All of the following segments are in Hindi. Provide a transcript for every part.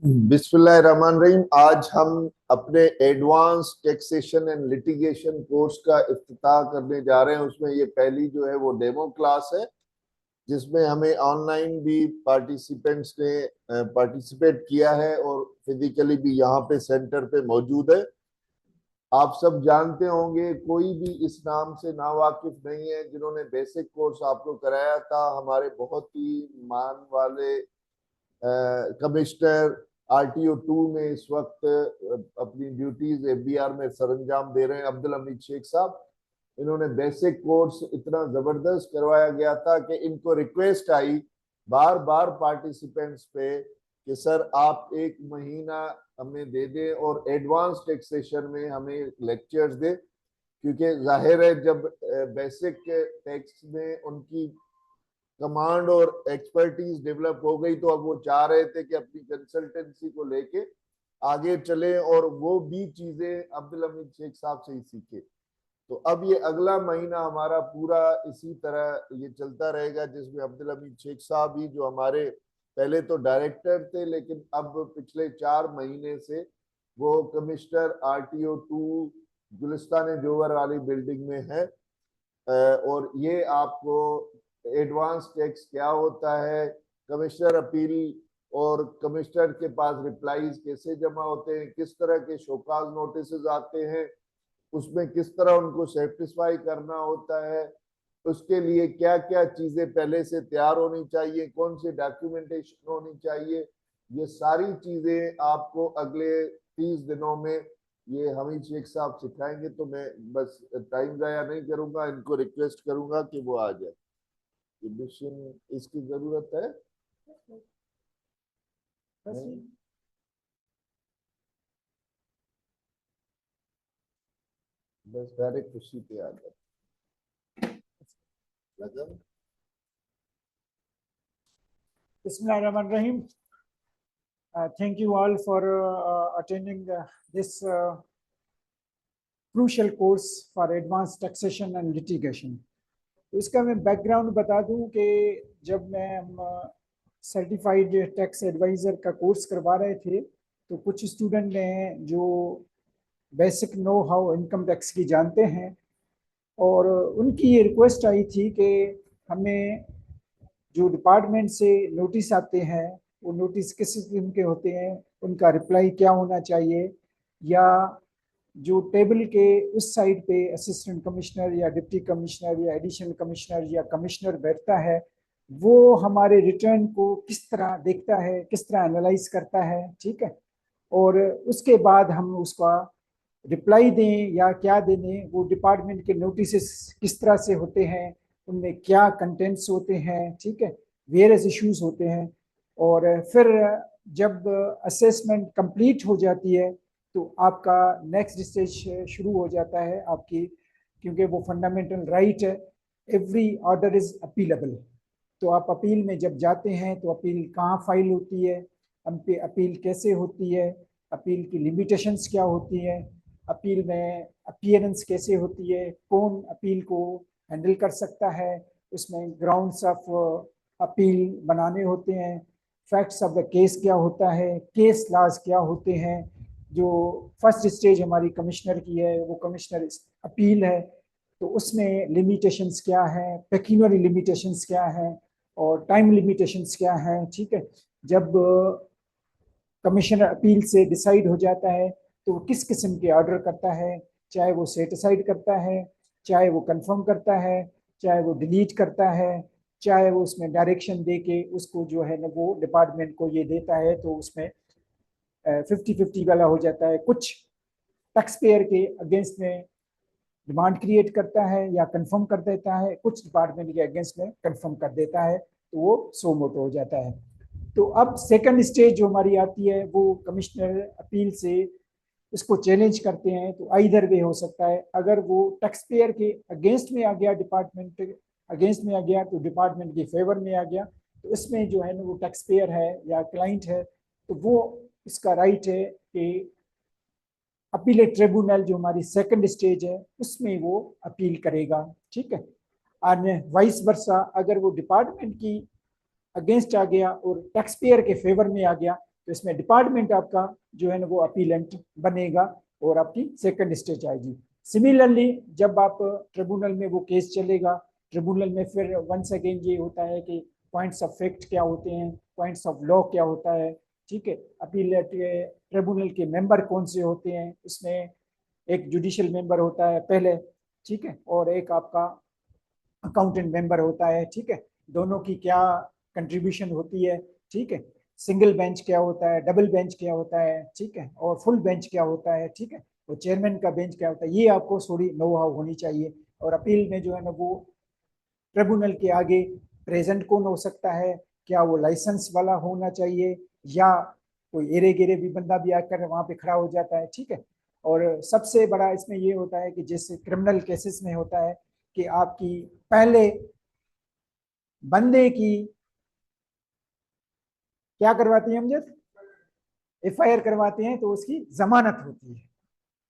बिस्मिल्लाहिर्रहमानिर्रहीम। आज हम अपने advance taxation and litigation course का इफ्तिताह करने जा रहे हैं। उसमें ये पहली जो है वो डेमो क्लास है, जिसमें हमें ऑनलाइन भी पार्टिसिपेंट्स ने पार्टिसिपेट किया है और फिजिकली भी यहाँ पे सेंटर पे मौजूद है। आप सब जानते होंगे, कोई भी इस नाम से नावाकिफ नहीं है। जिन्होंने बेसिक कोर्स आपको कराया था, हमारे बहुत ही मान वाले कमिश्नर RTO 2 में इस वक्त अपनी ड्यूटीज FBR में सरंजाम दे रहे हैं, अब्दुल हमीद शेख साहब। इन्होंने बेसिक कोर्स इतना जबरदस्त करवाया गया था कि इनको रिक्वेस्ट आई बार बार पार्टिसिपेंट्स पे कि सर आप एक महीना हमें दे दें और एडवांस टैक्सेशन में हमें लेक्चर्स दे, क्योंकि जाहिर है जब बेसिक टैक्स में उनकी कमांड और एक्सपर्टीज डेवलप हो गई तो अब वो चाह रहे थे कि अपनी कंसल्टेंसी को लेके आगे चले और वो भी चीजें अब्दुल हमीद शेख साहब से ही सीखे। तो अब ये अगला महीना हमारा पूरा इसी तरह ये चलता रहेगा, जिसमें अब्दुल हमीद शेख साहब ही जो हमारे पहले तो डायरेक्टर थे, लेकिन अब पिछले 4 महीने से वो कमिश्नर RTO 2 गुलिस्तान जोवर वाली बिल्डिंग में है। और ये आपको एडवांस टैक्स क्या होता है, कमिश्नर अपील और कमिश्नर के पास रिप्लाईज कैसे जमा होते हैं, किस तरह के शोकाज नोटिस आते हैं, उसमें किस तरह उनको सेटिस्फाई करना होता है, उसके लिए क्या क्या चीजें पहले से तैयार होनी चाहिए, कौन सी डॉक्यूमेंटेशन होनी चाहिए, ये सारी चीजें आपको अगले 30 दिनों में ये हमीद शेख साहब सिखाएंगे। तो मैं बस टाइम जाया नहीं करूंगा, इनको रिक्वेस्ट करूंगा कि वो आ जाए। मिशन इसकी जरूरत है नहीं? बस डायरेक्ट उसी पे आ जाए लगन। Bismillahirrahmanirrahim. Thank you all for attending this crucial course for advanced taxation and litigation. इसका मैं बैकग्राउंड बता दूं कि जब मैं सर्टिफाइड टैक्स एडवाइज़र का कोर्स करवा रहे थे तो कुछ स्टूडेंट ने जो basic know how income tax की जानते हैं और उनकी ये रिक्वेस्ट आई थी कि हमें जो डिपार्टमेंट से नोटिस आते हैं वो नोटिस किस किस्म के होते हैं, उनका रिप्लाई क्या होना चाहिए, या जो टेबल के उस साइड पे असिस्टेंट कमिश्नर या डिप्टी कमिश्नर या एडिशनल कमिश्नर या कमिश्नर बैठता है, वो हमारे रिटर्न को किस तरह देखता है, किस तरह एनालाइज करता है, ठीक है। और उसके बाद हम उसका रिप्लाई दें या क्या दें, वो डिपार्टमेंट के नोटिस किस तरह से होते हैं, उनमें क्या कंटेंट्स होते हैं, ठीक है, वेरियस इश्यूज होते हैं। और फिर जब असेसमेंट कंप्लीट हो जाती है तो आपका नेक्स्ट स्टेज शुरू हो जाता है आपकी, क्योंकि वो फंडामेंटल राइट है, एवरी ऑर्डर इज अपीलेबल। तो आप अपील में जब जाते हैं तो अपील कहाँ फाइल होती है, हम पे अपील कैसे होती है, अपील की लिमिटेशंस क्या होती है, अपील में अपीयरेंस कैसे होती है, कौन अपील को हैंडल कर सकता है, उसमें ग्राउंड्स ऑफ अपील बनाने होते हैं, फैक्ट्स ऑफ द केस क्या होता है, केस लॉज क्या होते हैं। जो फर्स्ट स्टेज हमारी कमिश्नर की है वो कमिश्नर अपील है, तो उसमें लिमिटेशंस क्या है, पेक्यूनरी लिमिटेशंस क्या है और टाइम लिमिटेशंस क्या है, ठीक है। जब कमिश्नर अपील से डिसाइड हो जाता है तो वो किस किस्म के ऑर्डर करता है, चाहे वो सेटिसाइड करता है, चाहे वो कंफर्म करता है, चाहे वो डिलीट करता है, चाहे वो उसमें डायरेक्शन दे के उसको जो है ना वो डिपार्टमेंट को ये देता है, तो उसमें 50-50 वाला हो जाता है। कुछ टैक्स पेयर के अगेंस्ट में डिमांड क्रिएट करता है या कंफर्म कर देता है, कुछ डिपार्टमेंट के अगेंस्ट में कंफर्म कर देता है, तो वो सो मोटो हो जाता है। तो अब सेकंड स्टेज जो हमारी आती है वो कमिश्नर अपील से इसको चैलेंज करते हैं, तो आइदर वे हो सकता है। अगर वो टैक्स पेयर के अगेंस्ट में आ गया, डिपार्टमेंट के अगेंस्ट में आ गया तो डिपार्टमेंट के फेवर में आ गया, तो इसमें जो है ना वो टैक्स पेयर है या क्लाइंट है, तो वो इसका राइट है कि अपीलेट ट्रिब्यूनल जो हमारी सेकंड स्टेज है उसमें वो अपील करेगा, ठीक है। और वाइस वर्सा अगर वो डिपार्टमेंट की अगेंस्ट आ गया और टैक्स पेयर के फेवर में आ गया तो इसमें डिपार्टमेंट आपका जो है ना वो अपीलेंट बनेगा और आपकी सेकंड स्टेज आएगी। सिमिलरली जब आप ट्रिब्यूनल में वो केस चलेगा, ट्रिब्यूनल में फिर वंस अगेन ये होता है कि पॉइंट्स ऑफ फैक्ट क्या होते हैं, पॉइंट्स ऑफ लॉ क्या होता है, ठीक है। अपील ट्रिब्यूनल के मेंबर कौन से होते हैं, उसमें एक जुडिशियल मेंबर होता है पहले, ठीक है, और एक आपका अकाउंटेंट मेंबर होता है, ठीक है। दोनों की क्या कंट्रीब्यूशन होती है, ठीक है। सिंगल बेंच क्या होता है, डबल बेंच क्या होता है, ठीक है, और फुल बेंच क्या होता है, ठीक है, और चेयरमैन का बेंच क्या होता है, ये आपको थोड़ी नो हाउ होनी चाहिए। और अपील में जो है ना वो ट्रिब्यूनल के आगे प्रेजेंट कौन हो सकता है, क्या वो लाइसेंस वाला होना चाहिए या कोई एरे गिरे भी बंदा भी आकर वहां पे खड़ा हो जाता है, ठीक है। और सबसे बड़ा इसमें ये होता है कि जैसे क्रिमिनल केसेस में होता है कि आपकी पहले बंदे की क्या करवाती है अमजद, एफआईआर करवाते हैं तो उसकी जमानत होती है,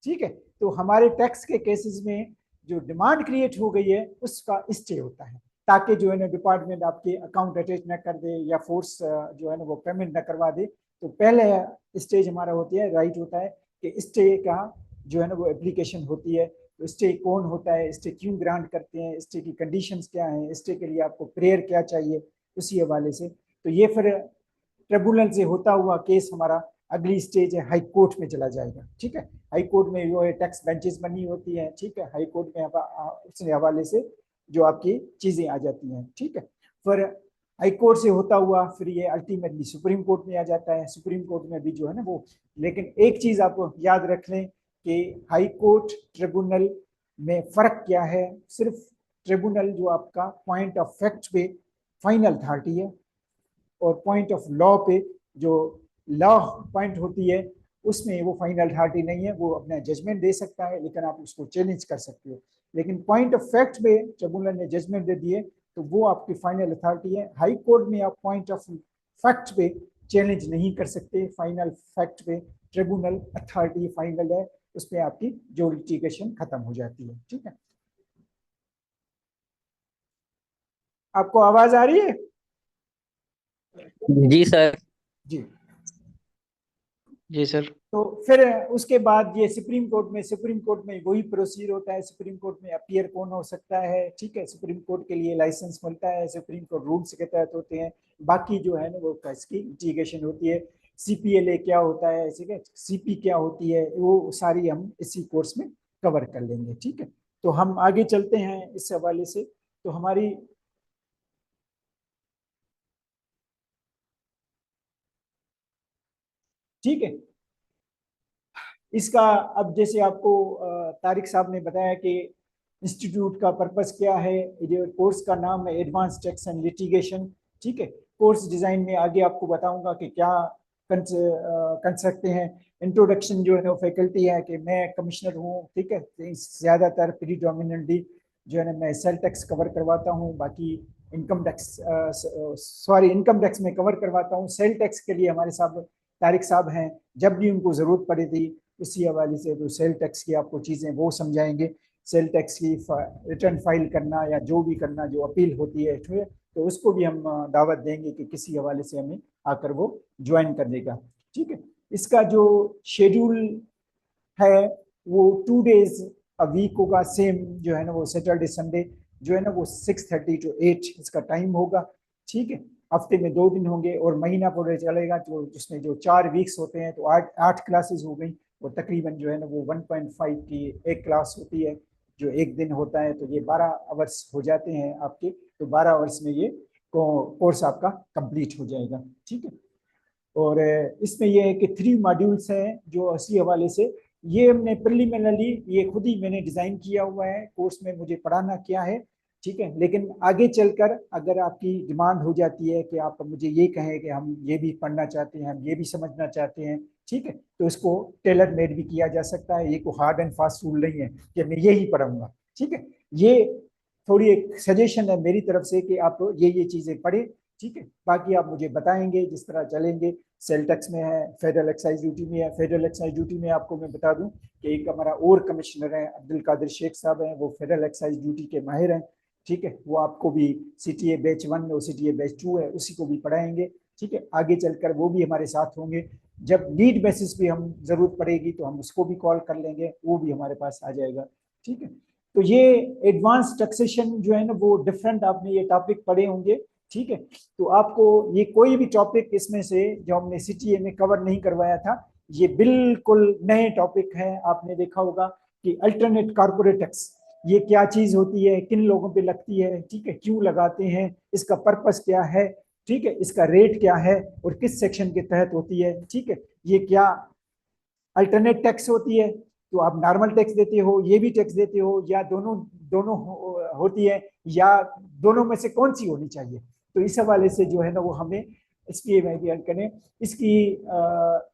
ठीक है। तो हमारे टैक्स के केसेस में जो डिमांड क्रिएट हो गई है उसका स्टे होता है, ताकि जो है ना डिपार्टमेंट आपके अकाउंट अटैच न कर दे या फोर्स जो है ना वो पेमेंट न करवा दे। तो पहले स्टेज हमारा होती है, राइट होता है कि स्टे का जो है ना वो एप्लीकेशन होती है। तो स्टे कौन होता है, स्टे क्यों ग्रांट करते हैं, स्टे की कंडीशंस क्या हैं, स्टे के लिए आपको प्रेयर क्या चाहिए, उसी हवाले से। तो ये फिर ट्रिब्यूनल से होता हुआ केस हमारा अगली स्टेज है हाई कोर्ट में चला जाएगा, ठीक है। हाई कोर्ट में वो है टैक्स बेंचेस बनी होती है, ठीक है। हाई कोर्ट में उस हवाले से जो आपकी चीजें आ जाती हैं, ठीक है। फिर हाई कोर्ट से होता हुआ फिर ये अल्टीमेटली सुप्रीम कोर्ट में आ जाता है। सुप्रीम कोर्ट में भी जो है ना वो, लेकिन एक चीज आप याद रख लें कि हाई कोर्ट ट्रिब्यूनल में फर्क क्या है। सिर्फ ट्रिब्यूनल जो आपका पॉइंट ऑफ फैक्ट पे फाइनल अथॉरिटी है, और पॉइंट ऑफ लॉ पे जो लॉ पॉइंट होती है उसमें वो फाइनल अथॉरिटी नहीं है, वो अपना जजमेंट दे सकता है लेकिन आप उसको चैलेंज कर सकते हो। लेकिन पॉइंट ऑफ फैक्ट पे ट्रिब्यूनल ने जजमेंट दे दिए तो वो आपकी फाइनल अथॉरिटी है। हाई कोर्ट में आप पॉइंट ऑफ फैक्ट पे चैलेंज नहीं कर सकते, फाइनल फैक्ट पे ट्रिब्यूनल अथॉरिटी फाइनल है, उस पर आपकी जो लिटिगेशन खत्म हो जाती है, ठीक है। आपको आवाज आ रही है? जी सर। जी। जी सर। तो फिर उसके बाद ये सुप्रीम कोर्ट में वही प्रोसीजर होता है। सुप्रीम कोर्ट में अपीयर कौन हो सकता है, ठीक है। सुप्रीम कोर्ट के लिए लाइसेंस मिलता है, सुप्रीम कोर्ट रूल्स के तहत होते हैं। बाकी जो है ना वो इसकी लिटिगेशन होती है। सीपीएलए क्या होता है, ठीक है, सीपी क्या होती है, वो सारी हम इसी कोर्स में कवर कर लेंगे, ठीक है। तो हम आगे चलते हैं इस हवाले से। तो हमारी ठीक है इसका, अब जैसे आपको तारिक साहब ने बताया कि इंस्टीट्यूट का पर्पस क्या है, ये कोर्स का नाम है एडवांस टैक्स एंड लिटिगेशन, ठीक है। कोर्स डिजाइन में आगे आपको बताऊंगा कि क्या कर सकते हैं। इंट्रोडक्शन जो है ना फैकल्टी है कि मैं कमिश्नर हूँ, ठीक है। ज्यादातर प्रीडोमिनेंटली जो है ना मैं सेल टैक्स कवर करवाता हूँ, बाकी इनकम टैक्स इनकम टैक्स में कवर करवाता हूँ। सेल टैक्स के लिए हमारे साथ तारिक साहब हैं, जब भी उनको जरूरत पड़ी थी उसी हवाले से तो सेल टैक्स की आपको चीजें वो समझाएंगे। सेल टैक्स की रिटर्न फाइल करना या जो भी करना, जो अपील होती है तो उसको भी हम दावत देंगे कि किसी हवाले से हमें आकर वो ज्वाइन कर देगा, ठीक है। इसका जो शेड्यूल है वो 2 days अ वीक होगा, सेम जो है ना वो सैटरडे संडे जो है ना वो 6:30 to 8 इसका टाइम होगा, ठीक है। हफ्ते में 2 दिन होंगे और महीना पूरे चलेगा, जो जिसमें जो 4 वीक्स होते हैं तो 8 क्लासेस हो गई, और तकरीबन जो है ना वो 1.5 की एक क्लास होती है, जो एक दिन होता है। तो ये 12 आवर्स हो जाते हैं आपके, तो 12 आवर्स में ये कोर्स आपका कंप्लीट हो जाएगा, ठीक है। और इसमें ये है कि 3 मॉड्यूल्स हैं जो इसी हवाले से, ये हमने प्रिलिमिनरली ये खुद ही मैंने डिजाइन किया हुआ है कोर्स में मुझे पढ़ाना क्या है, ठीक है। लेकिन आगे चलकर अगर आपकी डिमांड हो जाती है कि आप मुझे ये कहें कि हम ये भी पढ़ना चाहते हैं, हम ये भी समझना चाहते हैं, ठीक है, तो इसको टेलर मेड भी किया जा सकता है। ये कोई हार्ड एंड फास्ट रूल नहीं है कि मैं यही पढ़ूंगा, ठीक है। ये थोड़ी एक सजेशन है मेरी तरफ से कि आप ये चीजें पढ़ें, ठीक है। बाकी आप मुझे बताएंगे जिस तरह चलेंगे। सेल टैक्स में है, फेडरल एक्साइज ड्यूटी में है। फेडरल एक्साइज ड्यूटी में आपको मैं बता दूं कि एक हमारा और कमिश्नर है अब्दुल कादिर शेख साहब हैं, वो फेडरल एक्साइज ड्यूटी के माहिर हैं, ठीक है। वो आपको भी CTA बैच 1 और CTA बैच 2 है उसी को भी पढ़ाएंगे। ठीक है, आगे चलकर वो भी हमारे साथ होंगे। जब नीड बेसिस पे हम जरूरत पड़ेगी तो हम उसको भी कॉल कर लेंगे, वो भी हमारे पास आ जाएगा। ठीक है, तो ये एडवांस टैक्सेशन जो है ना वो डिफरेंट, आपने ये टॉपिक पढ़े होंगे। ठीक है, तो आपको ये कोई भी टॉपिक इसमें से जो हमने सीटीए में कवर नहीं करवाया था, ये बिल्कुल नए टॉपिक है। आपने देखा होगा कि अल्टरनेट कॉर्पोरेट टैक्स ये क्या चीज होती है, किन लोगों पे लगती है, ठीक है, क्यों लगाते हैं, इसका पर्पस क्या है, ठीक है, इसका रेट क्या है और किस सेक्शन के तहत होती है। ठीक है, ये क्या अल्टरनेट टैक्स होती है, तो आप नॉर्मल टैक्स देते हो, ये भी टैक्स देते हो, या दोनों दोनों होती है, या दोनों में से कौन सी होनी चाहिए। तो इस हवाले से जो है ना वो हमें इसकी बयान करें, इसकी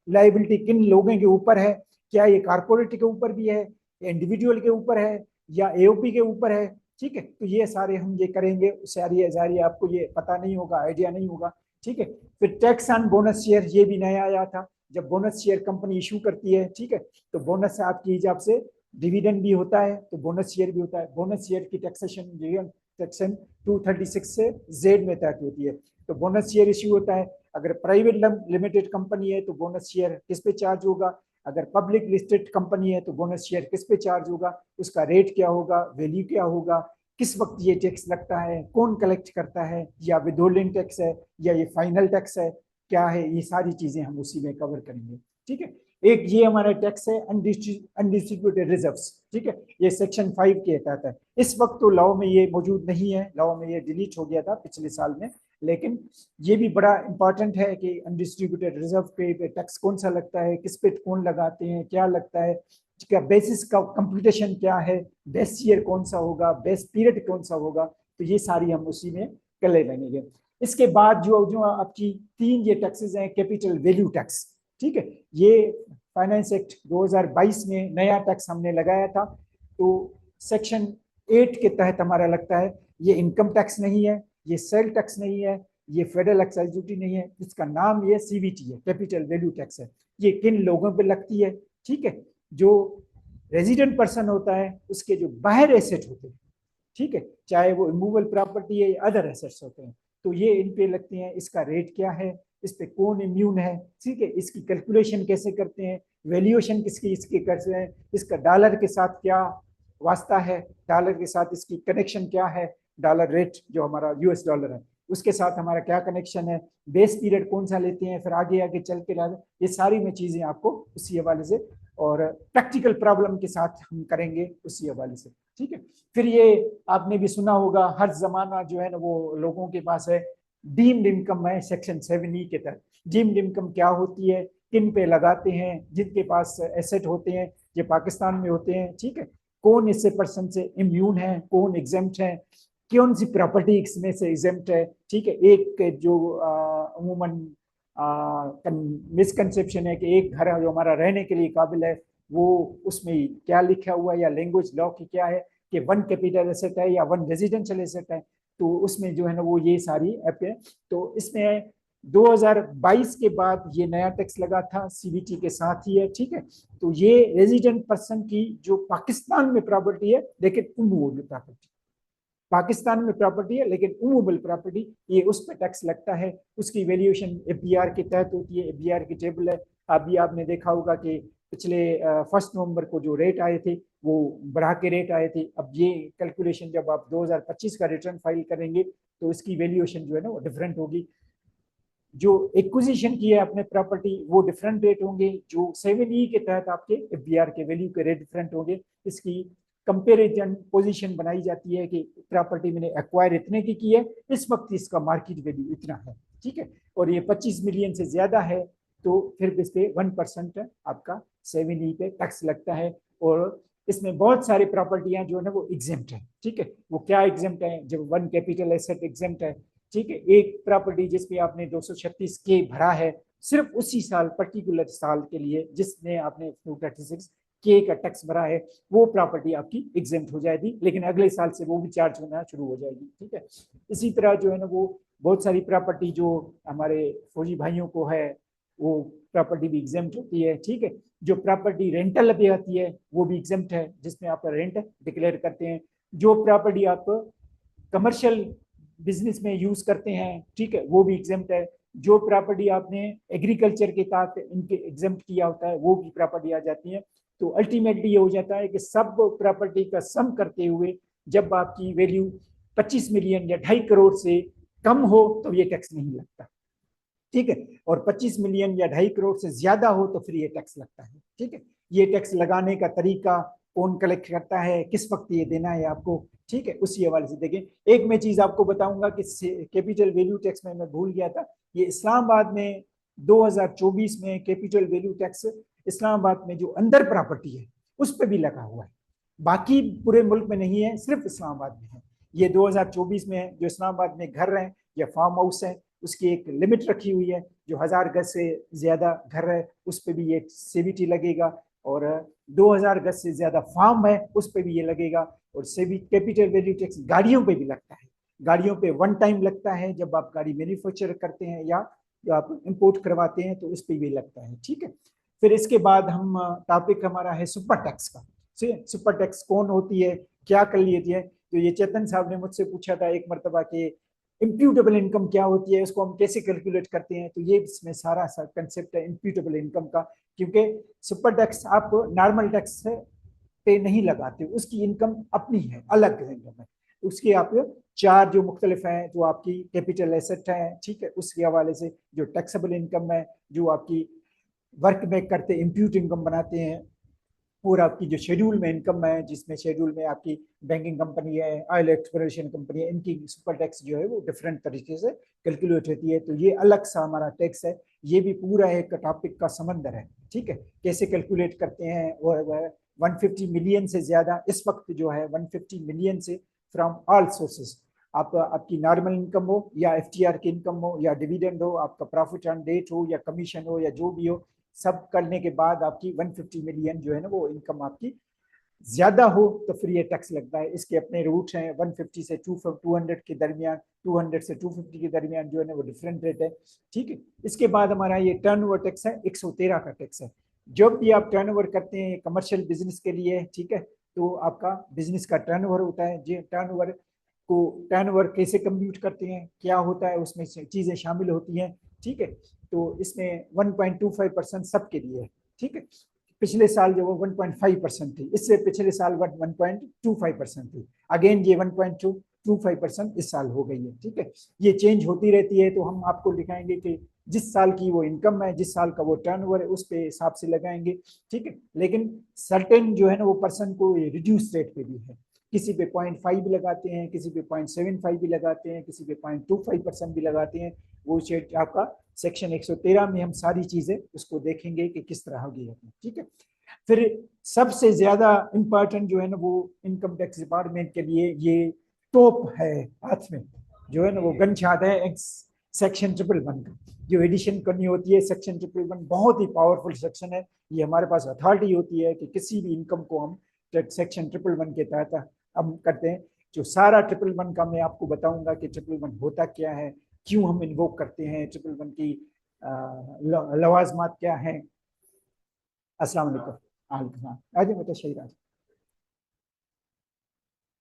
लाइबिलिटी किन लोगों के ऊपर है, क्या ये कारपोरेट के ऊपर भी है, इंडिविजुअल के ऊपर है, या एओपी के ऊपर है। ठीक है, तो ये सारे हम ये करेंगे। सारी आपको ये पता नहीं होगा, आइडिया नहीं होगा। ठीक है, फिर टैक्स ऑन बोनस शेयर, ये भी नया आया था। जब बोनस शेयर कंपनी इशू करती है, ठीक है, तो बोनस से आपकी हिसाब से डिविडेंड भी होता है, तो बोनस शेयर भी होता है। बोनस शेयर की टैक्सेशन सेक्शन 236 से जेड में तय होती है। तो बोनस शेयर इश्यू होता है। अगर प्राइवेट लिमिटेड कंपनी है तो बोनस शेयर किस पे चार्ज होगा, अगर पब्लिक लिस्टेड कंपनी है तो बोनस शेयर किस पे चार्ज होगा, उसका रेट क्या होगा, वैल्यू क्या होगा, किस वक्त ये टैक्स लगता है, कौन कलेक्ट करता है, या विदहोल्डिंग टैक्स है, या ये फाइनल टैक्स है, क्या है, ये सारी चीजें हम उसी में कवर करेंगे। ठीक है, एक ये हमारा टैक्स है अनडिस्ट्रीब्यूटेड रिजर्व्स। ठीक है, ये सेक्शन 5 के तहत है। इस वक्त तो लॉ में ये मौजूद नहीं है, लॉ में ये डिलीट हो गया था पिछले साल में, लेकिन ये भी बड़ा इंपॉर्टेंट है कि अनडिस्ट्रीब्यूटेड रिजर्व पे टैक्स कौन सा लगता है, किस पे कौन लगाते हैं, क्या लगता है, क्या बेसिस का कंप्यूटेशन क्या है, बेस्ट ईयर कौन सा होगा, बेस्ट पीरियड कौन सा होगा, तो ये सारी हम उसी में कर लेंगे। इसके बाद जो जो आपकी 3 ये टैक्सेस हैं, कैपिटल वैल्यू टैक्स। ठीक है, ये फाइनेंस एक्ट 2022 में नया टैक्स हमने लगाया था। तो सेक्शन 8 के तहत हमारा लगता है, ये इनकम टैक्स नहीं है, ये सेल टैक्स नहीं है, ये फेडरल एक्साइज ड्यूटी नहीं है, इसका नाम ये सीवीटी है, कैपिटल वैल्यू टैक्स है। ये किन लोगों पे लगती है, ठीक है, जो रेजिडेंट पर्सन होता है उसके जो बाहर एसेट होते हैं, ठीक है, चाहे वो इमूवेबल प्रॉपर्टी है या अदर एसेट्स होते हैं, तो ये इन पे लगते हैं। इसका रेट क्या है, इस पे कौन इम्यून है, ठीक है, इसकी कैलकुलेशन कैसे करते हैं, वैल्यूएशन किसकी इसके करते हैं, इसका डॉलर के साथ क्या वास्ता है, डॉलर के साथ इसकी कनेक्शन क्या है, डॉलर रेट जो हमारा यूएस डॉलर है उसके साथ हमारा क्या कनेक्शन है, बेस पीरियड कौन सा लेते हैं, फिर आगे आगे चल के ये सारी में चीजें आपको उसी हवाले से और प्रैक्टिकल प्रॉब्लम के साथ हम करेंगे उसी हवाले से। ठीक है, फिर ये आपने भी सुना होगा, हर जमाना जो है ना वो लोगों के पास है डीम्ड इनकम है सेक्शन 7E के तहत। डीम्ड इनकम क्या होती है, किन पे लगाते हैं, जिनके पास एसेट होते हैं ये पाकिस्तान में होते हैं। ठीक है, कौन इससे पर्सन से इम्यून है, कौन एग्जेम्प्ट है, कौन सी प्रॉपर्टी इसमें से एग्जेम्प्ट है। ठीक है, एक जो अमूमन मिसकंसेप्शन है कि एक घर जो हमारा रहने के लिए काबिल है वो उसमें क्या लिखा हुआ है या लैंग्वेज लॉ की क्या है कि 1 कैपिटल एसेट है या 1 रेजिडेंशियल एसेट है, तो उसमें जो है ना वो ये सारी ऐप है। तो इसमें 2022 के बाद ये नया टैक्स लगा था सीबीटी के साथ ही है। ठीक है, तो ये रेजिडेंट पर्सन की जो पाकिस्तान में प्रॉपर्टी है लेकिन उमूवेबल प्रॉपर्टी, पाकिस्तान में प्रॉपर्टी है लेकिन उमूवेबल प्रॉपर्टी, ये उस पर टैक्स लगता है। उसकी वैल्यूएशन एफबीआर के तहत होती है, एफबीआर की टेबल है। अभी आपने देखा होगा कि पिछले 1 नवंबर को जो रेट आए थे वो बढ़ा के रेट आए थे। अब ये कैलकुलेशन जब आप 2025 का रिटर्न फाइल करेंगे तो इसकी वैल्यूएशन जो है ना वो डिफरेंट होगी। जो एक्विजिशन की है अपने प्रॉपर्टी वो डिफरेंट रेट होंगे, जो 7E के तहत आपके एफबीआर के वैल्यू के रेट डिफरेंट होंगे। इसकी कंपेरिजन पोजीशन बनाई जाती है कि प्रॉपर्टी मैंने एक्वायर इतने की है, इस वक्त इसका मार्केट वैल्यू इतना है। ठीक है, और ये 25 मिलियन से ज्यादा है तो फिर इस पे 1% आपका 7E पे टैक्स लगता है। और इसमें बहुत सारी प्रॉपर्टियां जो है ना वो एग्जेम्प्ट है। ठीक है, वो क्या एग्जेम्प्ट है, जब 1 कैपिटल एसेट एग्जेम्प्ट है। ठीक है, एक प्रॉपर्टी जिसपे आपने 236 के भरा है सिर्फ उसी साल पर्टिकुलर साल के लिए जिसने आपने 236 के का टैक्स भरा है, वो प्रॉपर्टी आपकी एग्जेम्प्ट हो जाएगी, लेकिन अगले साल से वो भी चार्ज होना शुरू हो जाएगी। ठीक है, इसी तरह जो है ना वो बहुत सारी प्रॉपर्टी जो हमारे फौजी भाइयों को है वो प्रॉपर्टी भी एग्जेम्प्ट होती है। ठीक है, जो प्रॉपर्टी रेंटल पे आती है वो भी एग्जेम्प्ट है, जिसमें आप रेंट डिक्लेयर करते हैं। जो प्रॉपर्टी आप कमर्शियल बिजनेस में यूज करते हैं, ठीक है, वो भी एग्जेम्प्ट है। जो प्रॉपर्टी आपने एग्रीकल्चर के तहत इनके एग्जम्प्ट किया होता है वो भी प्रॉपर्टी आ जाती है। तो अल्टीमेटली ये हो जाता है कि सब प्रॉपर्टी का सम करते हुए जब आपकी वैल्यू 25 मिलियन या 2.5 करोड़ से कम हो तो ये टैक्स नहीं लगता, ठीक है। और 25 मिलियन या 2.5 करोड़ से ज्यादा हो तो फिर ये टैक्स लगता है, ठीक है। ये टैक्स लगाने का तरीका, कौन कलेक्ट करता है, किस वक्त ये देना है आपको, ठीक है, उसी हवाले से देखें। एक मैं चीज आपको बताऊंगा कि कैपिटल वैल्यू टैक्स में मैं भूल गया था, ये इस्लामाबाद में 2024 में कैपिटल वैल्यू टैक्स इस्लामाबाद में जो अंदर प्रॉपर्टी है उस पर भी लगा हुआ है, बाकी पूरे मुल्क में नहीं है, सिर्फ इस्लामाबाद में है। ये 2024 में जो इस्लामाबाद में घर है या फार्म हाउस है उसकी एक लिमिट रखी हुई है, जो 1000 गज से ज्यादा घर है उस पर भी ये सीबीटी लगेगा, और 2000 गज से ज्यादा फार्म है उस पर भी ये लगेगा। और सेबी कैपिटल वैल्यू टैक्स गाड़ियों पे भी लगता है, गाड़ियों पे वन टाइम लगता है जब आप गाड़ी मैन्युफैक्चर करते हैं या जो आप इंपोर्ट करवाते हैं तो उस पर भी लगता है, ठीक है। फिर इसके बाद हम टॉपिक हमारा है सुपर टैक्स का। सुपर टैक्स कौन होती है, क्या कर लेती है, तो ये चेतन साहब ने मुझसे पूछा था एक मरतबा के इम्प्यूटेबल इनकम क्या होती है, उसको हम कैसे कैलकुलेट करते हैं, तो ये इसमें सारा सा कंसेप्ट है इम्प्यूटेबल इनकम का। क्योंकि सुपर टैक्स आप नॉर्मल टैक्स पे नहीं लगाते, उसकी इनकम अपनी है, अलग इनकम है, उसके आप चार जो मुख्तलिफ हैं, जो आपकी कैपिटल एसेट है, ठीक है, उसके हवाले से जो टैक्सेबल इनकम है, जो आपकी वर्क में करते इम्प्यूट इनकम बनाते हैं, और आपकी जो शेड्यूल में इनकम है, जिसमें शेड्यूल में आपकी बैंकिंग कंपनी है, ऑयल एक्सप्लोरेशन कंपनी है, इनकी सुपर टैक्स जो है वो डिफरेंट तरीके से कैलकुलेट होती है। तो ये अलग सा हमारा टैक्स है, ये भी पूरा एक टॉपिक का समंदर है, ठीक है, कैसे कैलकुलेट करते हैं। और 150 मिलियन से ज्यादा इस वक्त जो है 150 मिलियन से फ्रॉम ऑल सोर्सेज, आप आपकी नॉर्मल इनकम हो या एफटीआर की इनकम हो या डिविडेंड हो, आपका प्रॉफिट ऑन डेट हो या कमीशन हो या जो भी हो, सब करने के बाद आपकी 150 मिलियन जो है ना वो इनकम आपकी ज्यादा हो तो फिर ये टैक्स लगता है। इसके अपने रूट्स हैं, 150 से 200 के दरमियान, 200 से 250 के दरमियान जो है ना वो डिफरेंट रेट है, ठीक है। इसके बाद हमारा ये टर्नओवर टैक्स है, 113 का टैक्स है। जब भी आप टर्नओवर करते हैं कमर्शियल बिजनेस के लिए, ठीक है, तो आपका बिजनेस का टर्नओवर होता है। जी, टर्नओवर को टर्नओवर कैसे कंप्यूट करते हैं, क्या होता है, उसमें चीजें शामिल होती हैं, ठीक है। तो इसमें 1.25% सबके लिए है, ठीक है। पिछले साल जो वो 1.5% थी, इससे पिछले साल 1.25% थी, अगेन ये 1.25% इस साल हो गई है, ठीक है। ये चेंज होती रहती है, तो हम आपको दिखाएंगे कि जिस साल की वो इनकम है, जिस साल का वो टर्नओवर है, उस पे हिसाब से लगाएंगे, ठीक है। लेकिन सर्टेन जो है ना वो पर्सन को रिड्यूस रेट पे भी है, किसी पे 0.5 भी लगाते हैं, किसी पे 0.75 भी लगाते हैं, किसी पे 0.25% भी लगाते हैं। वो शेट आपका सेक्शन 113 में हम सारी चीजें उसको देखेंगे कि किस तरह होगी, ठीक है। फिर सबसे ज्यादा इंपॉर्टेंट जो है ना वो इनकम टैक्स डिपार्टमेंट के लिए ये टॉप है हाथ में, जो है ना वो गन छाद है सेक्शन 111 का, जो एडिशन करनी होती है। सेक्शन 111 बहुत ही पावरफुल सेक्शन है, ये हमारे पास अथॉरिटी होती है कि किसी भी इनकम को हम सेक्शन 111 के तहत हम करते हैं। जो सारा 111 का मैं आपको बताऊंगा कि 111 होता क्या है, क्यों हम इन्वोक करते हैं, 111 की लवाजमात क्या है। अस्सलाम वालेकुम, आज बता शहीद।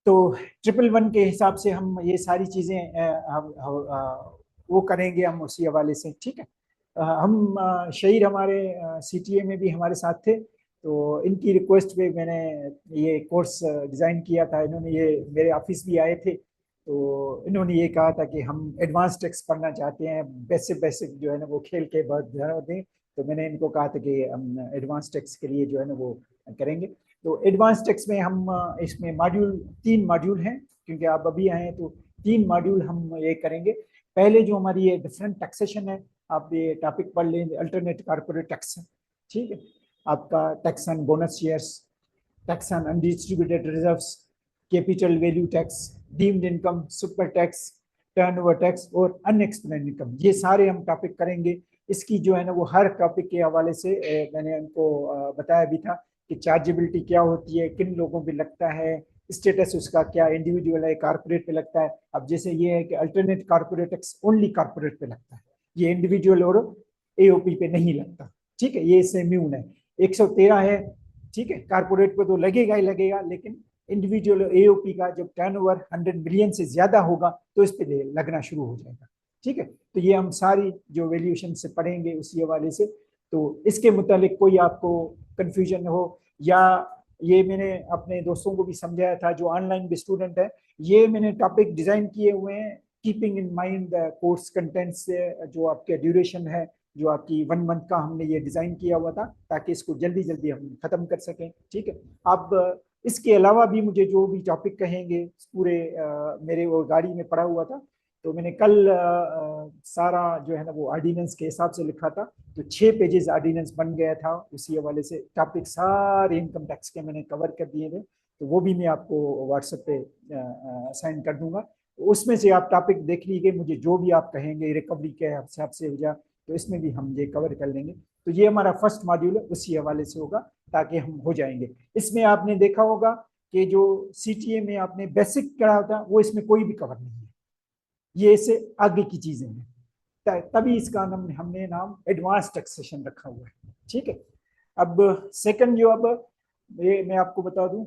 तो 111 के हिसाब से हम ये सारी चीजें वो करेंगे हम उसी हवाले से, ठीक है। हम शहीद हमारे सीटीए में भी हमारे साथ थे, तो इनकी रिक्वेस्ट पे मैंने ये कोर्स डिज़ाइन किया था। इन्होंने ये मेरे ऑफिस भी आए थे, तो इन्होंने ये कहा था कि हम एडवांस टैक्स पढ़ना चाहते हैं, बेसिक बेसिक जो है ना वो खेल के बाद ध्यान दें। तो मैंने इनको कहा था कि हम एडवांस टैक्स के लिए जो है ना वो करेंगे। तो एडवांस टैक्स में हम इसमें मॉड्यूल 3 मॉड्यूल हैं, क्योंकि आप अभी आए हैं, तो 3 मॉड्यूल हम ये करेंगे। पहले जो हमारी ये डिफरेंट टैक्सेशन है, आप ये टॉपिक पढ़ लें, अल्टरनेट कॉर्पोरेट टैक्स, ठीक है, आपका tax on bonus shares, tax on undistributed reserves, capital value tax, deemed income, super tax, turnover tax और अनएक्सप्लेन्ड इनकम, ये सारे हम टॉपिक करेंगे। इसकी जो है ना वो हर टॉपिक के हवाले से मैंने उनको बताया भी था कि चार्जेबिलिटी क्या होती है, किन लोगों पे लगता है, स्टेटस उसका क्या, इंडिविजुअल है, कारपोरेट पे लगता है। अब जैसे ये है कि alternate corporate tax only corporate पे लगता है, ये इंडिविजुअल और एओपी पे नहीं लगता, ठीक है, ये इससे इम्यून है। 113 है, ठीक है, कारपोरेट पे तो लगेगा ही लगेगा, लेकिन इंडिविजुअल एओपी का जब टर्नओवर 100 मिलियन से ज्यादा होगा तो इस पे लगना शुरू हो जाएगा, ठीक है। तो ये हम सारी जो वैल्यूएशन से पढ़ेंगे उसी हवाले से। तो इसके मुतालिक कोई आपको कंफ्यूजन हो, या ये मैंने अपने दोस्तों को भी समझाया था जो ऑनलाइन भी स्टूडेंट है, ये मैंने टॉपिक डिजाइन किए हुए हैं keeping in mind the course contents से जो आपके ड्यूरेशन है, जो आपकी 1 मंथ का हमने ये डिजाइन किया हुआ था ताकि इसको जल्दी जल्दी हम खत्म कर सकें। ठीक है। अब इसके अलावा भी मुझे जो भी टॉपिक कहेंगे पूरे मेरे वो गाड़ी में पड़ा हुआ था, तो मैंने कल सारा जो है ना वो ऑर्डिनेंस के हिसाब से लिखा था, तो 6 पेजेस ऑर्डिनेंस बन गया था। उसी हवाले से टॉपिक सारे इनकम टैक्स के मैंने कवर कर दिए थे, तो वो भी मैं आपको व्हाट्सएप पे साइन कर दूंगा। उसमें से आप टॉपिक देख लीजिए, मुझे जो भी आप कहेंगे रिकवरी के हिसाब से हो जाए तो इसमें भी हम ये कवर कर लेंगे। तो ये हमारा फर्स्ट मॉड्यूल है, उसी हवाले से होगा ताकि हम हो जाएंगे। इसमें आपने देखा होगा कि जो सीटीए में आपने बेसिक करा होता वो इसमें कोई भी कवर नहीं है, ये इससे आगे की चीजें हैं, तभी इसका नाम हमने नाम एडवांस टैक्सेशन रखा हुआ है। ठीक है। अब सेकंड जो अब ये मैं आपको बता दूं,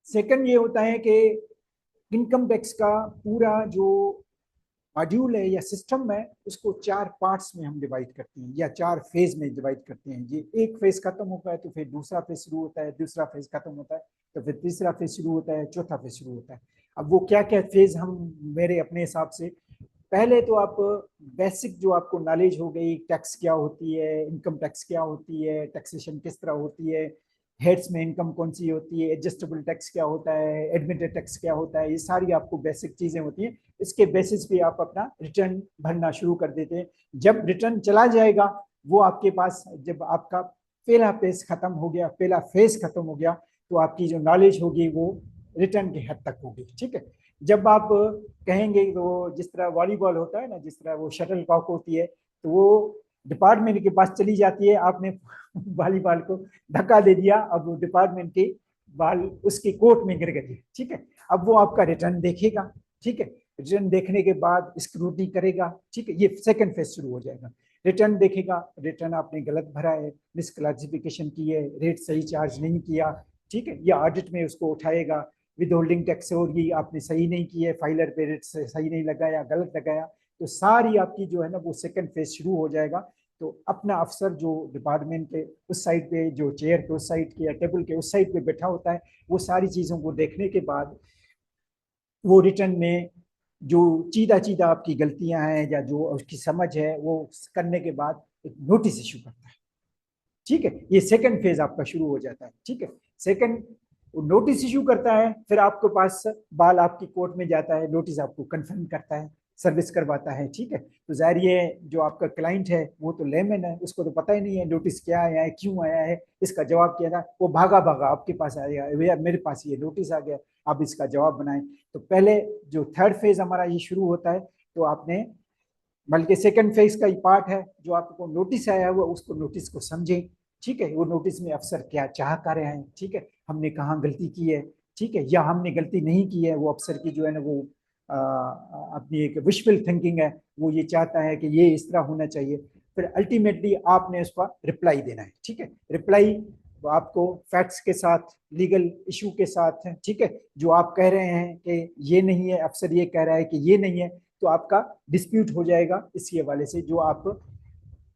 सेकंड ये होता है कि इनकम टैक्स का पूरा जो मॉड्यूल है या सिस्टम है उसको 4 पार्ट्स में हम डिवाइड करते हैं या 4 फेज में डिवाइड करते हैं। ये एक फेज खत्म होता है तो फिर दूसरा फेज शुरू होता है, दूसरा फेज खत्म होता है तो फिर तीसरा फेज शुरू होता है, चौथा फेज शुरू होता है। अब वो क्या क्या फेज हम मेरे अपने हिसाब से, पहले तो आप बेसिक जो आपको नॉलेज हो गई, टैक्स क्या होती है, इनकम टैक्स क्या होती है, टैक्सेशन किस तरह होती है, हेड्स में इनकम कौन सी होती है, एडजस्टेबल टैक्स क्या होता है, एडमिटेड टैक्स क्या होता है, ये सारी आपको बेसिक चीजें होती हैं। इसके बेसिस पे आप अपना रिटर्न भरना शुरू कर देते हैं। जब रिटर्न चला जाएगा वो आपके पास, जब आपका पहला फेज खत्म हो गया, पहला फेज खत्म हो गया, तो आपकी जो नॉलेज होगी वो रिटर्न की हद तक होगी। ठीक है। जब आप कहेंगे तो जिस तरह वॉलीबॉल होता है ना, जिस तरह वो शटल कॉक होती है, तो वो डिपार्टमेंट के पास चली जाती है, आपने वॉलीबॉल को धक्का दे दिया, अब वो डिपार्टमेंट की बॉल उसकी कोर्ट में गिर गई। ठीक है। अब वो आपका रिटर्न देखेगा। ठीक है। रिटर्न देखने के बाद स्क्रूटनी करेगा। ठीक है। ये सेकंड फेज शुरू हो जाएगा। रिटर्न देखेगा, रिटर्न आपने गलत भरा है, मिसक्लासिफिकेशन की है, रेट सही चार्ज नहीं किया। ठीक है। या ऑडिट में उसको उठाएगा, विद होल्डिंग टैक्स होगी, आपने सही नहीं की है, फाइलर पे रेट सही नहीं लगाया, गलत लगाया, तो सारी आपकी जो है ना वो सेकंड फेज शुरू हो जाएगा। तो अपना अफसर जो डिपार्टमेंट के उस साइड पे, जो चेयर के उस साइड के या टेबल के उस साइड पे बैठा होता है, वो सारी चीज़ों को देखने के बाद वो रिटर्न में जो चीदा चीदा आपकी गलतियां हैं या जो उसकी समझ है वो करने के बाद एक नोटिस इशू करता है। ठीक है। ये सेकंड फेज आपका शुरू हो जाता है। ठीक है। सेकंड नोटिस इशू करता है, फिर आपके पास बाल आपकी कोर्ट में जाता है, नोटिस आपको कंफर्म करता है, सर्विस करवाता है। ठीक है। तो जाहिर ये जो आपका क्लाइंट है वो तो लेमन है, उसको तो पता ही नहीं है नोटिस क्या आया है, क्यों आया है, इसका जवाब क्या था, वो भागा भागा आपके पास आएगा, भैया मेरे पास ये नोटिस आ गया, आप इसका जवाब बनाएं। तो पहले जो थर्ड फेज हमारा ये शुरू होता है, तो आपने बल्कि सेकंड फेज का ही पार्ट है, जो आपको नोटिस आया हुआ उसको नोटिस को समझें। ठीक है। वो नोटिस में अफसर क्या चाह कर रहे हैं, ठीक है, हमने कहाँ गलती की है, ठीक है, या हमने गलती नहीं की है, वो अफसर की जो है ना वो अपनी एक विशफुल थिंकिंग है, वो ये चाहता है कि ये इस तरह होना चाहिए। फिर अल्टीमेटली आपने उसका रिप्लाई देना है। ठीक है। रिप्लाई आपको फैक्ट्स के साथ, लीगल इशू के साथ है। ठीक है। जो आप कह रहे हैं कि ये नहीं है, अफसर ये कह रहा है कि ये नहीं है, तो आपका डिस्प्यूट हो जाएगा इसी हवाले से, जो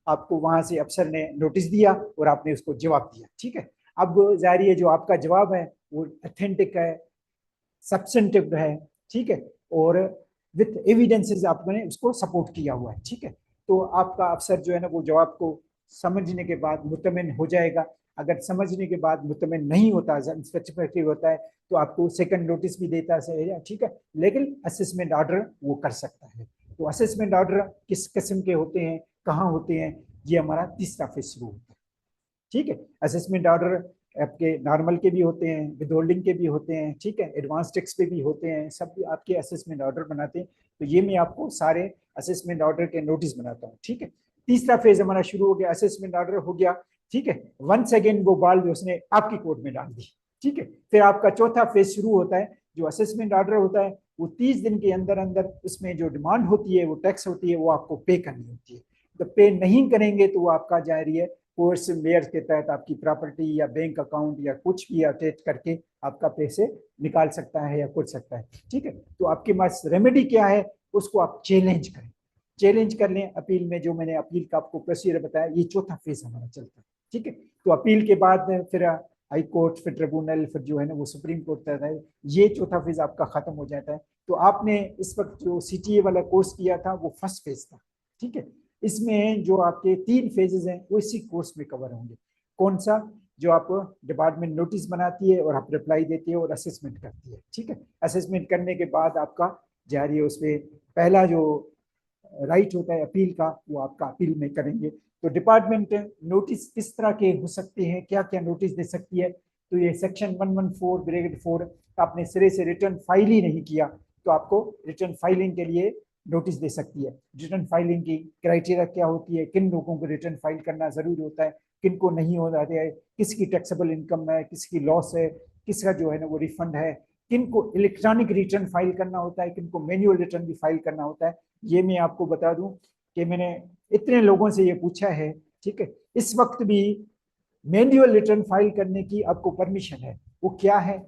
आपको वहां से अफसर ने नोटिस दिया और आपने उसको जवाब दिया। ठीक है। अब जाहिर है जो आपका जवाब है वो अथेंटिक है, सब्सटेंटिव है। ठीक है। और विथ एविडेंसेस आपने उसको सपोर्ट किया हुआ है। ठीक है। तो आपका अफसर जो है ना वो जवाब को समझने के बाद मुतमिन हो जाएगा। अगर समझने के बाद मुतमिन नहीं होता, स्पेसिफिक होता है, तो आपको सेकंड नोटिस भी देता है। ठीक है। लेकिन असेसमेंट ऑर्डर वो कर सकता है। तो असेसमेंट ऑर्डर किस किस्म के होते हैं, कहाँ होते हैं, ये हमारा तीसरा फेज शुरू होता है। ठीक है। असेसमेंट ऑर्डर आपके नॉर्मल के भी होते हैं, विद होल्डिंग के भी होते हैं, ठीक है, एडवांस टैक्स पे भी होते हैं, सब आपके असेसमेंट ऑर्डर बनाते हैं। तो ये मैं आपको सारे असेसमेंट ऑर्डर के नोटिस बनाता हूँ। ठीक है। तीसरा फेज हमारा शुरू हो गया, असेसमेंट ऑर्डर हो गया। ठीक है। वंस अगेन वो बाल उसने आपकी कोर्ट में डाल दी। ठीक है। फिर आपका चौथा फेज शुरू होता है, जो असेसमेंट ऑर्डर होता है वो 30 दिन के अंदर अंदर उसमें जो डिमांड होती है, वो टैक्स होती है, वो आपको पे करनी होती है। तो पे नहीं करेंगे तो वो आपका जारी है कोर्स मेयर के तहत आपकी प्रॉपर्टी या बैंक अकाउंट या कुछ भी अटैच करके आपका पैसे निकाल सकता है या कुछ सकता है। ठीक है, तो आपके पास रेमेडी क्या है, उसको आप चैलेंज करें, चैलेंज कर लें अपील में। जो मैंने अपील का आपको प्रोसीजर बताया, ये चौथा फेज हमारा चलता है। ठीक है, तो अपील के बाद फिर हाई कोर्ट, फिर ट्रिब्यूनल, फिर जो है ना वो सुप्रीम कोर्ट तक है। ये चौथा फेज आपका खत्म हो जाता है। तो आपने इस वक्त जो CTA वाला कोर्स किया था वो फर्स्ट फेज था। ठीक है, इसमें जो आपके 3 फेजेस हैं वो इसी कोर्स में कवर होंगे। कौन सा? जो आप डिपार्टमेंट नोटिस बनाती है और आप रिप्लाई देती है और असेसमेंट करती है। ठीक है, असेसमेंट करने के बाद आपका जारी है, उसमें पहला जो राइट होता है अपील का, वो आपका अपील में करेंगे। तो डिपार्टमेंट नोटिस किस तरह के हो सकते हैं, क्या क्या नोटिस दे सकती है? तो ये सेक्शन 114(4) आपने सिरे से रिटर्न फाइल ही नहीं किया तो आपको रिटर्न फाइलिंग के लिए नोटिस दे सकती है। रिटर्न फाइलिंग की क्राइटेरिया क्या होती है, किन लोगों को रिटर्न फाइल करना जरूरी होता है, किन को नहीं हो जाता है, किसकी टैक्सेबल इनकम है, किसकी लॉस है, किसका जो है ना वो रिफंड है, किन को इलेक्ट्रॉनिक रिटर्न फाइल करना होता है, किन को मैनुअल रिटर्न भी फाइल करना होता है। ये मैं आपको बता दूं कि मैंने इतने लोगों से ये पूछा है। ठीक है, इस वक्त भी मैनुअल रिटर्न फाइल करने की आपको परमिशन है, वो क्या है,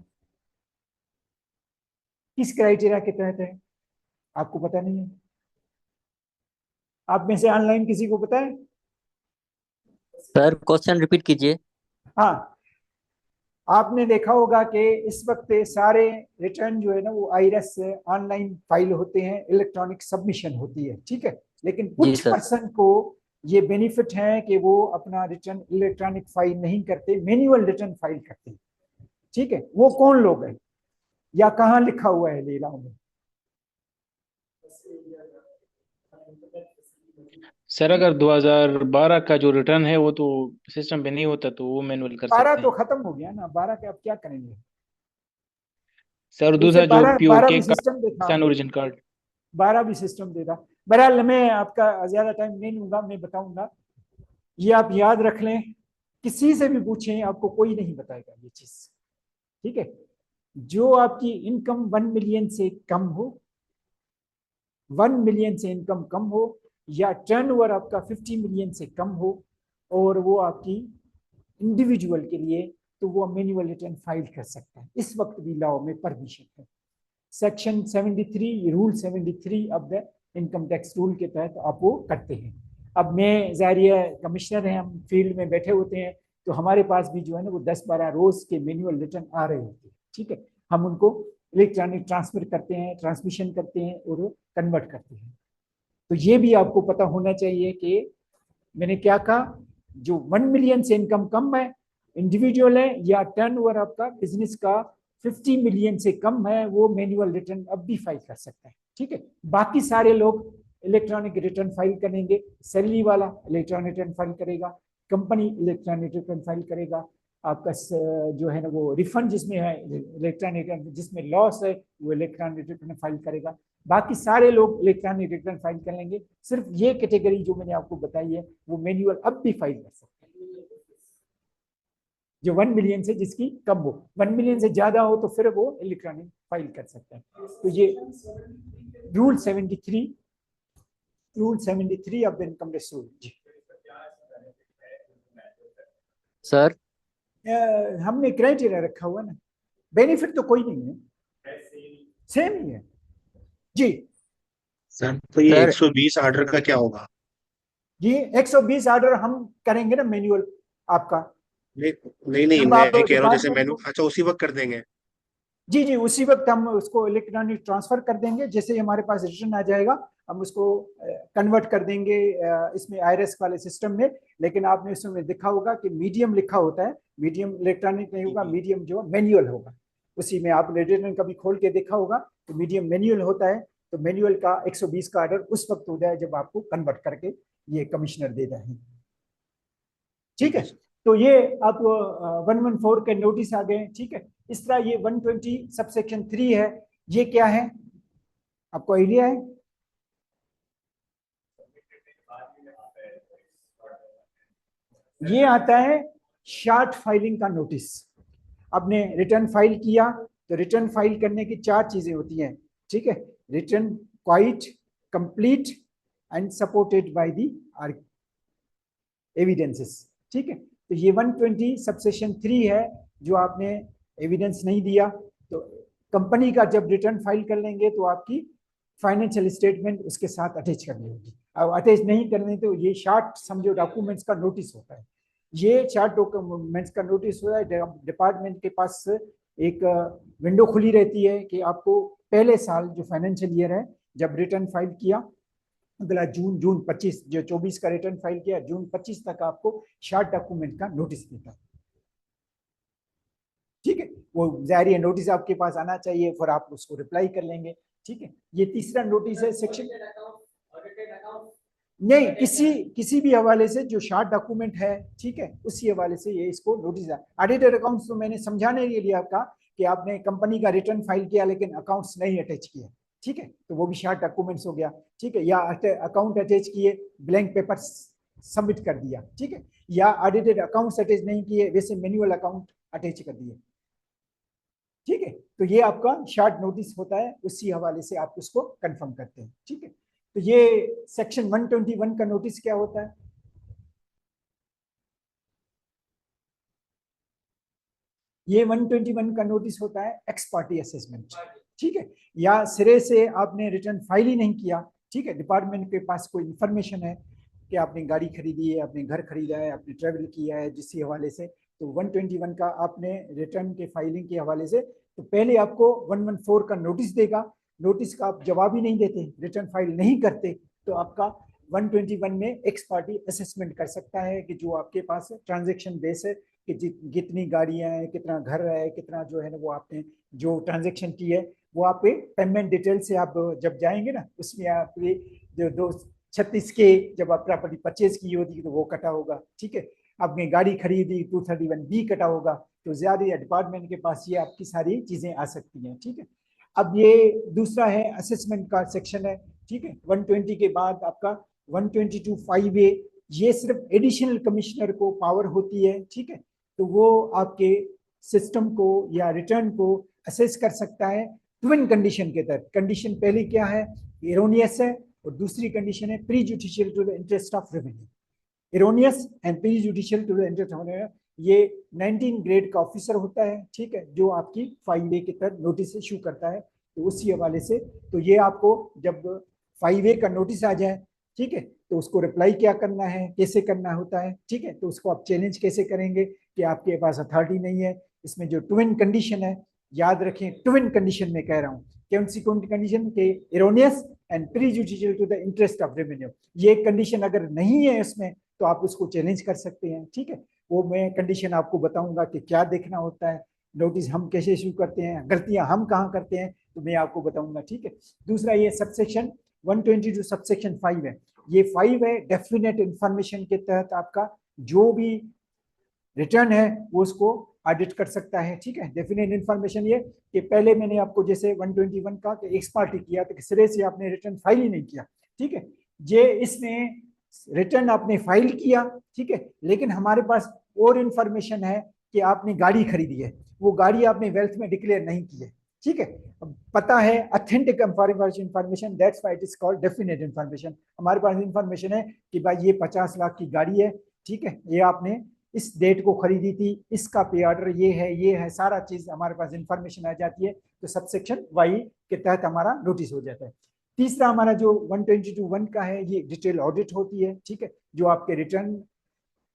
किस क्राइटेरिया के तहत है, आपको पता नहीं है? आप में से ऑनलाइन किसी को पता है? सर क्वेश्चन रिपीट कीजिए। हाँ, आपने देखा होगा कि इस वक्त सारे रिटर्न जो है ना वो IRS से ऑनलाइन फाइल होते हैं, इलेक्ट्रॉनिक सबमिशन होती है। ठीक है, लेकिन जी कुछ सर। पर्सन को ये बेनिफिट है कि वो अपना रिटर्न इलेक्ट्रॉनिक फाइल नहीं करते, मैनुअल रिटर्न फाइल करते हैं। ठीक है, वो कौन लोग हैं या कहाँ लिखा हुआ है लीलाओं में? सर अगर 2012 का जो रिटर्न है वो तो सिस्टम पे नहीं होता तो वो मैनुअल कर 12 सकते तो हैं। खत्म हो गया ना, 12 के आप क्या करेंगे? सर उसे दूसरा जो 12 POK भी का सिस्टम देखा, किसान ओरिजिन कार्ड। 12 भी सिस्टम देगा। बहरहाल मैं आपका ज्यादा टाइम नहीं लूंगा, मैं बताऊंगा। ये आप याद रख लें, किसी से भी पूछें आपको कोई नहीं बताएगा ये चीज। ठीक है, जो आपकी इनकम 1 मिलियन से कम हो, 1 मिलियन से इनकम कम हो, या टर्नओवर आपका 50 मिलियन से कम हो, और वो आपकी इंडिविजुअल के लिए, तो वो मैन्युअल रिटर्न फाइल कर सकता है। इस वक्त भी लॉ में परमिशन है। Section 73, rule 73 of the income tax rule के तहत आप वो करते हैं। अब मैं जाहिर कमिश्नर हैं, हम फील्ड में बैठे होते हैं, तो हमारे पास भी जो है ना वो 10-12 रोज के मैनुअल रिटर्न आ रहे होते हैं। ठीक है, हम उनको इलेक्ट्रॉनिक ट्रांसफर करते हैं, ट्रांसमिशन करते हैं और कन्वर्ट करते हैं। तो ये भी आपको पता होना चाहिए कि मैंने क्या कहा, जो 1 मिलियन से इनकम कम है, इंडिविजुअल है, या टर्नओवर आपका बिजनेस का 50 मिलियन से कम है, वो मैनुअल रिटर्न अब भी फाइल कर सकता है। ठीक है, बाकी सारे लोग इलेक्ट्रॉनिक रिटर्न फाइल करेंगे। सैलरी वाला इलेक्ट्रॉनिक रिटर्न फाइल करेगा, कंपनी इलेक्ट्रॉनिक रिटर्न फाइल करेगा, आपका जो है ना वो रिफंड जिसमें है इलेक्ट्रॉनिक रिटर्न, जिसमें लॉस है वो इलेक्ट्रॉनिक रिटर्न फाइल करेगा। बाकी सारे लोग इलेक्ट्रॉनिक रिटर्न फाइल कर लेंगे। सिर्फ ये कैटेगरी जो मैंने आपको बताई है वो मैनुअल अब भी फाइल कर सकते हैं, जो 1 मिलियन से जिसकी कम हो। 1 मिलियन से ज्यादा हो तो फिर वो इलेक्ट्रॉनिक फाइल कर सकते हैं। तो ये rule 73, of the income tax rule. Sir हमने क्राइटेरिया रखा हुआ ना, बेनिफिट तो कोई नहीं है, सेम ही है जी। सर तो ये सर 120 ऑर्डर का क्या होगा? ये 120 ऑर्डर हम करेंगे ना मैनुअल आपका, नहीं नहीं नहीं, जब आप मैं कह रहा हूँ जैसे डिपार्टमेंट मैनू, को, अच्छा उसी वक्त कर देंगे? जी जी उसी वक्त हम उसको इलेक्ट्रॉनिक ट्रांसफर कर देंगे। जैसे ही हमारे पास रिटर्न आ जाएगा हम उसको कन्वर्ट कर देंगे इसमें IRS वाले सिस्टम में। लेकिन आपने इसमें देखा होगा कि मीडियम लिखा होता है, मीडियम इलेक्ट्रॉनिक नहीं होगा, मीडियम जो मैनुअल होगा। उसी में आप रिटर्न कभी खोल के देखा होगा तो मीडियम मैनुअल होता है। तो मैनुअल का 120 का ऑर्डर उस वक्त होता है जब आपको कन्वर्ट करके ये कमिश्नर देता है। ठीक है, तो ये आप 114 के नोटिस आ गए। ठीक है, इस तरह ये 120 सबसेक्शन 3 है। ये क्या है, आपको आइडिया है? ये आता है शॉर्ट फाइलिंग का नोटिस। आपने रिटर्न फाइल किया तो रिटर्न फाइल करने की 4 चीजें होती हैं। ठीक है, return quite, complete and supported by the evidences. ठीक है, तो ये 120 सबसेक्शन 3 है जो आपने एविडेंस नहीं दिया तो कंपनी का जब रिटर्न फाइल कर लेंगे तो आपकी फाइनेंशियल स्टेटमेंट उसके साथ अटैच करनी होगी। अब अटैच नहीं करने तो ये शार्ट समझो डॉक्यूमेंट्स का नोटिस होता है। ये शार्ट डॉक्यूमेंट्स का नोटिस होता है, डिपार्टमेंट के पास एक विंडो खुली रहती है कि आपको पहले साल जो फाइनेंशियल ईयर है जब रिटर्न फाइल किया, अगला जून 25 जो 24 का रिटर्न फाइल किया, जून 25 तक आपको शार्ट डॉक्यूमेंट का नोटिस देता है। ठीक है, वो जारी नोटिस आपके पास आना चाहिए, फिर आप उसको रिप्लाई कर लेंगे। ठीक है, ये तीसरा नोटिस है सेक्शन नहीं, किसी भी हवाले से जो शार्ट डॉक्यूमेंट है, ठीक है, उसी हवाले से ये इसको नोटिस है। ऑडिटेड अकाउंट्स तो मैंने समझाने के लिए आपका कि आपने कंपनी का रिटर्न फाइल किया लेकिन अकाउंट्स नहीं अटैच किए, ठीक है, तो वो भी शार्ट डॉक्यूमेंट्स हो गया। ठीक है, या अकाउंट अटैच किए, ब्लैंक पेपर सबमिट कर दिया, ठीक है, या ऑडिटेड अकाउंट्स अटैच नहीं किए, वैसे मैनुअल अकाउंट अटैच कर दिए। ठीक है, तो ये आपका शार्ट नोटिस होता है, उसी हवाले से आप उसको कंफर्म करते हैं। ठीक है, तो ये सेक्शन 121 का नोटिस क्या होता है? ये 121 का नोटिस होता है एक्स पार्टी असेसमेंट। ठीक है, या सिरे से आपने रिटर्न फाइल ही नहीं किया, ठीक है, डिपार्टमेंट के पास कोई इंफॉर्मेशन है कि आपने गाड़ी खरीदी है, आपने घर खरीदा है, आपने ट्रेवल किया है, जिस हवाले से तो 121 का आपने रिटर्न के फाइलिंग के हवाले से तो पहले आपको 114 का नोटिस देगा। नोटिस का आप जवाब ही नहीं देते, रिटर्न फाइल नहीं करते, तो आपका 121 में एक्स पार्टी असेसमेंट कर सकता है कि जो आपके पास ट्रांजेक्शन बेस है कि कितनी गाड़ियां हैं, कितना घर है, कितना जो है ना वो आपने जो ट्रांजेक्शन की है वो आप पेमेंट डिटेल से आप जब जाएंगे ना उसमें आप जो 236 के जब आप प्रॉपर्टी परचेज की होगी तो वो कटा होगा। ठीक है, आपने गाड़ी खरीदी 231B कटा होगा, तो ज्यादा डिपार्टमेंट के पास ये आपकी सारी चीजें आ सकती हैं। ठीक है, अब ये दूसरा है असेसमेंट का सेक्शन है। ठीक है, 120 के बाद आपका 122(5)A, ये सिर्फ एडिशनल कमिश्नर को पावर होती है। ठीक है, तो वो आपके सिस्टम को या रिटर्न को असेस कर सकता है ट्विन कंडीशन के तहत। कंडीशन पहली क्या है, एरोनियस है, और दूसरी कंडीशन है prejudicial to the interest of revenue. Erroneous and prejudicial to the interest of revenue, ये 19 ग्रेड का ऑफिसर होता है। ठीक है, जो आपकी 5A के तहत नोटिस इशू करता है, तो उसी हवाले से तो ये आपको जब 5A का नोटिस आ जाए, ठीक है, तो उसको रिप्लाई क्या करना है, कैसे करना होता है। ठीक है, तो उसको आप चैलेंज कैसे करेंगे कि आपके पास अथॉरिटी नहीं है। इसमें जो ट्विन कंडीशन है, याद रखें ट्विन कंडीशन में कह रहा हूँ, कौन सी कंडीशन के erroneous and prejudicial to the interest of revenue, ये कंडीशन अगर नहीं है इसमें तो आप उसको चैलेंज कर सकते हैं। ठीक है, वो मैं कंडीशन आपको बताऊंगा कि क्या देखना होता है, नोटिस हम कैसे इशू करते हैं, गलतियां हम कहाँ करते हैं, तो मैं आपको बताऊंगा। ठीक है, दूसरा ये सबसेक्शन 122 सबसेक्शन 5 है। ये 5 है, डेफिनेट इंफॉर्मेशन के तहत आपका जो भी रिटर्न है वो उसको ऑडिट कर सकता है। ठीक है, डेफिनेट इंफॉर्मेशन ये कि पहले मैंने आपको जैसे 121 का कि एक्स पार्टी किया तो सिरे से आपने रिटर्न फाइल ही नहीं किया। ठीक है, ये इसमें रिटर्न आपने फाइल किया, ठीक है, लेकिन हमारे पास और इंफॉर्मेशन है कि आपने गाड़ी खरीदी है, वो गाड़ी आपने वेल्थ में डिक्लेयर नहीं की है। ठीक है, पता है authentic information, that's why it is called definite information. हमारे पास इंफॉर्मेशन है कि भाई ये 50 लाख की गाड़ी है, ठीक है, ये आपने इस डेट को खरीदी थी, इसका पे ऑर्डर ये है, सारा चीज हमारे पास इंफॉर्मेशन आ जाती है, तो सबसेक्शन वाई के तहत हमारा नोटिस हो जाता है। तीसरा हमारा जो 122(1) का है, ये डिटेल ऑडिट होती है। ठीक है, जो आपके रिटर्न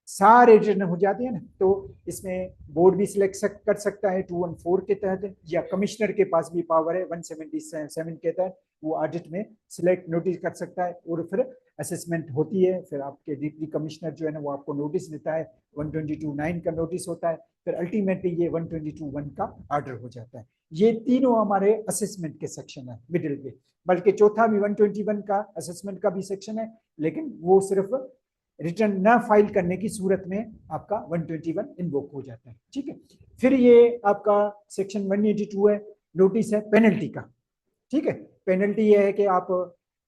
सारे रिटर्न हो जाते हैं ना, तो इसमें बोर्ड भी सिलेक्ट कर सकता है 214 के तहत, या कमिश्नर के पास भी पावर है 177 के तहत, वो ऑडिट में सिलेक्ट नोटिस कर सकता है, और फिर असेसमेंट होती है, फिर आपके डिप्टी कमिश्नर जो है ना वो आपको नोटिस देता है, 122(9) का नोटिस होता है, फिर अल्टीमेटली ये 122(1) का ऑर्डर हो जाता है। ये तीनों हमारे असेसमेंट के सेक्शन है मिडिल पे, बल्कि चौथा भी 121 का असेसमेंट का भी सेक्शन है, लेकिन वो सिर्फ रिटर्न न फाइल करने की सूरत में आपका 121 इन्वोक हो जाता है। ठीक है, फिर ये आपका सेक्शन 182 है, नोटिस है पेनल्टी का। ठीक है, पेनल्टी ये है कि आप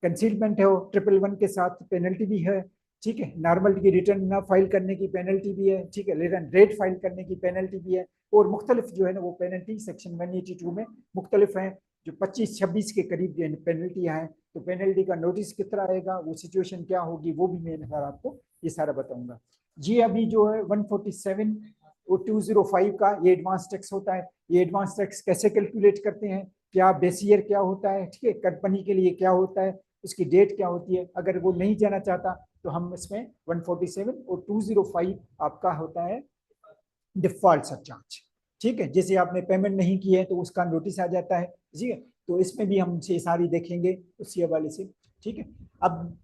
कंसीलमेंट है 111 के साथ पेनल्टी भी है। ठीक है, नॉर्मल की रिटर्न ना फाइल करने की पेनल्टी भी है। ठीक है, रिटर्न रेट फाइल करने की पेनल्टी भी है, और मुख्तलिफ जो है ना वो पेनल्टी सेक्शन 182 में मुख्तलिफ है, जो 25-26 के करीब पेनल्टियाँ हैं। तो पेनल्टी का नोटिस कितना रहेगा, वो सिचुएशन क्या होगी, वो भी मैं आपको ये सारा बताऊंगा जी। अभी जो है 147 और 205 का ये एडवांस टैक्स होता है। ये एडवांस टैक्स कैसे कैलकुलेट करते हैं, क्या बेस ईयर क्या होता है, ठीक है, कंपनी के लिए क्या होता है, उसकी डेट क्या होती है। अगर वो नहीं जाना चाहता तो हम इसमें 147 और 205 आपका होता है डिफॉल्ट सरचार्ज, ठीक है। जैसे आपने पेमेंट नहीं की है तो उसका नोटिस आ जाता है, ठीक है। तो इसमें भी हम ये सारी देखेंगे उसी हवाले से, ठीक है। अब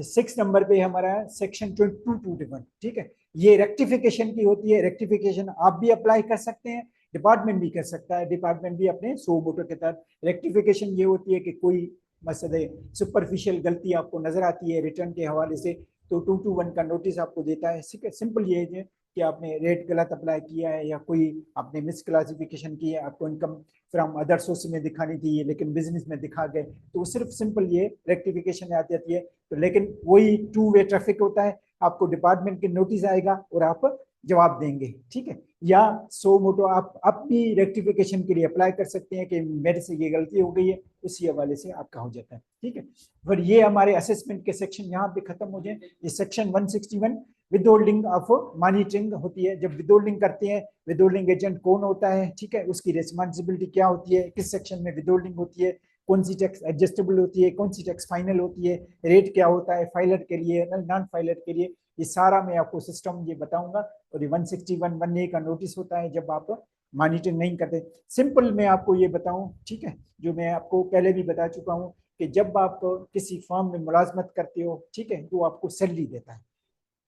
6 नंबर पे हमारा सेक्शन 2221, ठीक है। ये रेक्टिफिकेशन की होती है। रेक्टिफिकेशन आप भी अप्लाई कर सकते हैं, डिपार्टमेंट भी कर सकता है। डिपार्टमेंट भी अपने सो मोटो के तहत रेक्टिफिकेशन ये होती है कि कोई मसले सुपरफिशियल गलती आपको नजर आती है रिटर्न के हवाले से, तो 221 का नोटिस आपको देता है। सिंपल ये है कि आपने रेट गलत अप्लाई किया है या कोई आपने मिस क्लासिफिकेशन की है, आपको इनकम फ्रॉम अदर सोर्स में दिखानी थी लेकिन बिजनेस में दिखा गए, तो सिर्फ सिंपल ये रेक्टिफिकेशन आ जाती है। तो लेकिन वही 2 वे ट्रैफिक होता है, आपको डिपार्टमेंट के नोटिस आएगा और आप जवाब देंगे, ठीक है। या सो मोटो आप भी रेक्टिफिकेशन के लिए अप्लाई कर सकते हैं कि मेरे से ये गलती हो गई है, उसी हवाले से आपका हो जाता है, ठीक है। फिर ये हमारे असेसमेंट के सेक्शन यहाँ पे खत्म हो जाए। ये सेक्शन 161 विदहोल्डिंग ऑफ मॉनिटरिंग होती है। जब विदहोल्डिंग करते हैं, विदहोल्डिंग एजेंट कौन होता है, ठीक है, उसकी रिस्पॉन्सिबिलिटी क्या होती है, किस सेक्शन में विदहोल्डिंग होती है, कौन सी टैक्स एडजस्टेबल होती है, कौन सी टैक्स फाइनल होती है, रेट क्या होता है फाइलर के लिए, नॉन फाइलर के लिए, ये सारा मैं आपको सिस्टम ये बताऊंगा। और ये 161 1A का नोटिस होता है जब आप मॉनिटरिंग नहीं करते। सिंपल मैं आपको ये बताऊं, ठीक है, जो मैं आपको पहले भी बता चुका हूं कि जब आप किसी फर्म में मुलाजमत करते हो, ठीक है, तो आपको सैलरी देता है,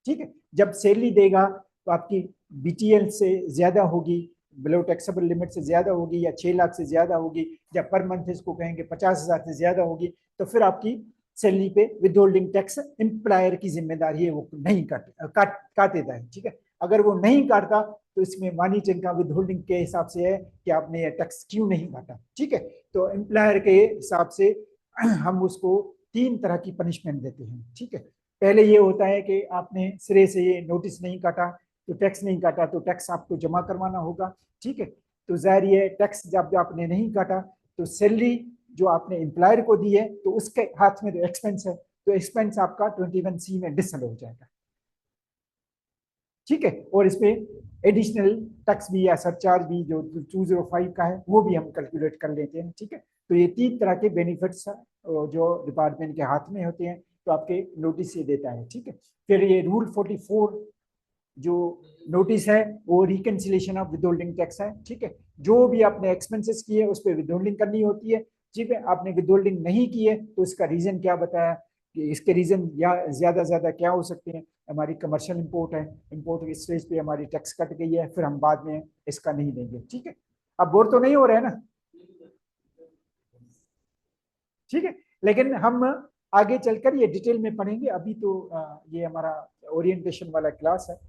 ठीक है। जब सैलरी देगा तो आपकी बीटीएल से ज्यादा होगी, बिलो टैक्सेबल लिमिट से ज्यादा होगी, या 6 लाख से ज्यादा होगी, या पर मंथ इसको कहेंगे 50,000 से ज्यादा होगी, तो फिर आपकी सैलरी पे विदहोल्डिंग टैक्स एम्प्लॉयर की जिम्मेदारी है, वो नहीं काटेगा है, ठीक है। अगर वो नहीं काटता तो इसमें मॉनिटरिंग का विदहोल्डिंग के हिसाब से है कि आपने ये टैक्स क्यों नहीं काटा, ठीक है। तो एम्प्लॉयर के हिसाब से हम उसको 3 तरह की पनिशमेंट देते हैं, ठीक है। पहले ये होता है कि आपने सिरे से ये नोटिस नहीं काटा, तो टैक्स नहीं काटा, तो टैक्स आपको जमा करवाना होगा, ठीक है। तो जाहिर है टैक्स जब आपने नहीं काटा तो सैलरी जो आपने एम्प्लॉयर को दी है तो उसके हाथ में जो एक्सपेंस है, तो एक्सपेंस आपका 21C में डिसल हो जाएगा, ठीक है। और इसमें एडिशनल टैक्स भी या सरचार्ज भी जो 205 का है वो भी हम कैलकुलेट कर लेते हैं, ठीक है। तो ये 3 तरह के बेनिफिट्स जो डिपार्टमेंट के हाथ में होते हैं, तो आपके नोटिस से देता है, ठीक है। फिर ये रूल 44 जो नोटिस है वो रिकंसिलेशन ऑफ विदहोल्डिंग टैक्स है, ठीक है। जो भी आपने एक्सपेंसेस किए उस पर विदहोल्डिंग करनी होती है, ठीक है। आपने विदहोल्डिंग नहीं की है तो इसका रीजन क्या बताया कि इसके रीजन या ज्यादा क्या हो सकते हैं। हमारी कमर्शियल इंपोर्ट है, इंपोर्ट के स्टेज पे हमारी टैक्स कट गई है, फिर हम बाद में इसका नहीं देंगे, ठीक है। अब बोर तो नहीं हो रहा है ना, ठीक है। लेकिन हम आगे चलकर ये डिटेल में पढ़ेंगे, अभी तो ये हमारा ओरिएंटेशन वाला क्लास है।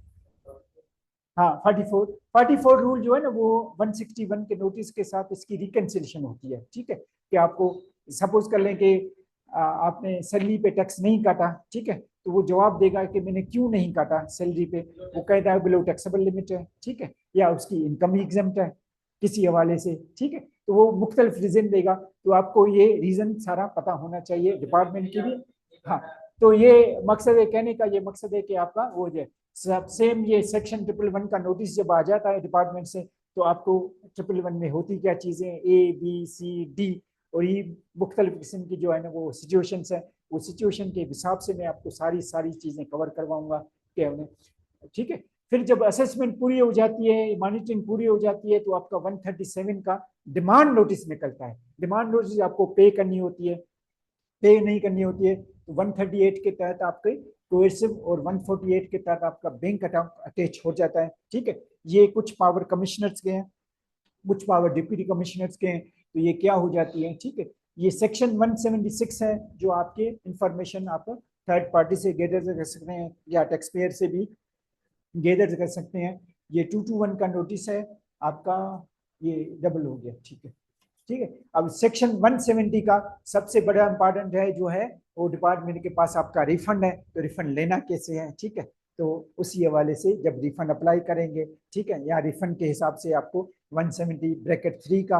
हाँ, 44 रूल जो है ना वो 161 के नोटिस के साथ इसकी रिकंसिलेशन होती है, ठीक है। कि आपको सपोज कर लें कि आपने सैलरी पे टैक्स नहीं काटा, ठीक है, तो वो जवाब देगा कि मैंने क्यों नहीं काटा सैलरी पे। वो कहता है बिलो टैक्सेबल लिमिट है, ठीक है, या उसकी इनकम एग्जम्प्ट है किसी हवाले से, ठीक है। तो वो मुख्तलिफ रीजन देगा, तो आपको ये रीजन सारा पता होना चाहिए डिपार्टमेंट के लिए। हाँ, तो ये मकसद है कहने का, ये मकसद है कि आपका वो जो सब सेम ये सेक्शन 111 का नोटिस जब आ जाता है डिपार्टमेंट से, तो आपको 111 में होती क्या चीजें ABCD और ये मुख्तलिफ किस्म की जो है ना वो सिचुएशंस है, वो सिचुएशन के हिसाब से मैं आपको सारी चीजें कवर करवाऊंगा कि हमने, ठीक है। फिर जब असेसमेंट पूरी हो जाती है, मॉनिटरिंग पूरी हो जाती है, तो आपका 137 का डिमांड नोटिस निकलता है। डिमांड नोटिस आपको पे करनी होती है, पे नहीं करनी होती है तो 138 के तहत आपके कोएसिव और 148 के तहत आपका बैंक अकाउंट अटैच हो जाता है, ठीक है। ये कुछ पावर कमिश्नर्स के हैं, कुछ पावर डिप्टी कमिश्नर्स के हैं, तो ये क्या हो जाती है, ठीक है। ये सेक्शन 176 है जो आपके इंफॉर्मेशन आप थर्ड पार्टी से गैदर कर सकते हैं या टैक्स पेयर से भी गैदर कर सकते हैं। ये 221 का नोटिस है आपका, ये डबल हो गया, ठीक है, ठीक है। अब सेक्शन 170 का सबसे बड़ा इंपॉर्टेंट है जो है वो डिपार्टमेंट के पास आपका रिफंड है, तो रिफंड लेना कैसे है, ठीक है। तो उसी हवाले से जब रिफंड अप्लाई करेंगे, ठीक है, या रिफंड के हिसाब से आपको 170(3) का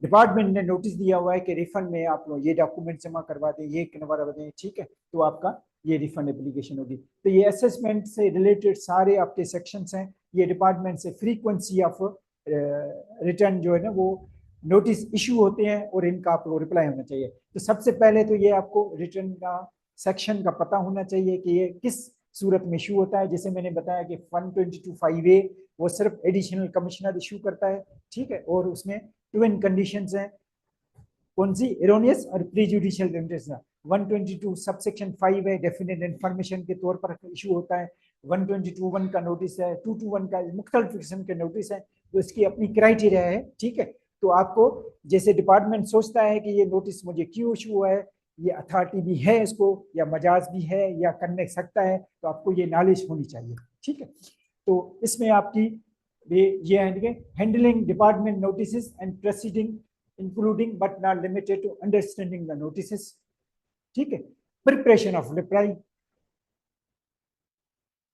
डिपार्टमेंट ने नोटिस दिया हुआ है कि रिफंड में आप ये डॉक्यूमेंट जमा करवा दें, ये करवा दें, ठीक है, तो आपका ये रिफंड एप्लीकेशन होगी। तो ये असेसमेंट से रिलेटेड सारे आपके सेक्शंस हैं। ये डिपार्टमेंट से फ्रीक्वेंसी ऑफ रिटर्न जो है ना वो नोटिस इशू होते हैं और इनका आपको रिप्लाई होना चाहिए। तो सबसे पहले तो ये आपको रिटर्न का सेक्शन का पता होना चाहिए कि ये किस सूरत में इशू होता है। जैसे मैंने बताया कि 122(5)(a) वो सिर्फ एडिशनल कमिश्नर इशू करता है, ठीक है, और उसमें ट्विन कंडीशंस हैं, कौन सी, एरोनियस और प्रीजुडिशियल रेमिटेंस। 122 सबसेक्शन 5 है, डेफिनेट इन्फॉर्मेशन के तौर पर इशू होता है। 122(1) का नोटिस है, 221 का मुख्तलिफ किस्म के नोटिस है, तो इसकी अपनी क्राइटेरिया है, ठीक है। तो आपको जैसे डिपार्टमेंट सोचता है कि ये नोटिस मुझे क्यों इशू हुआ है, ये अथॉरिटी भी है इसको या मजाज भी है या करने सकता है, तो आपको ये नॉलेज होनी चाहिए, ठीक है। तो इसमें आपकी ये है handling department notice and proceeding including but not limited to understanding the notice, ठीक है। प्रिपरेशन ऑफ रिप्लाई,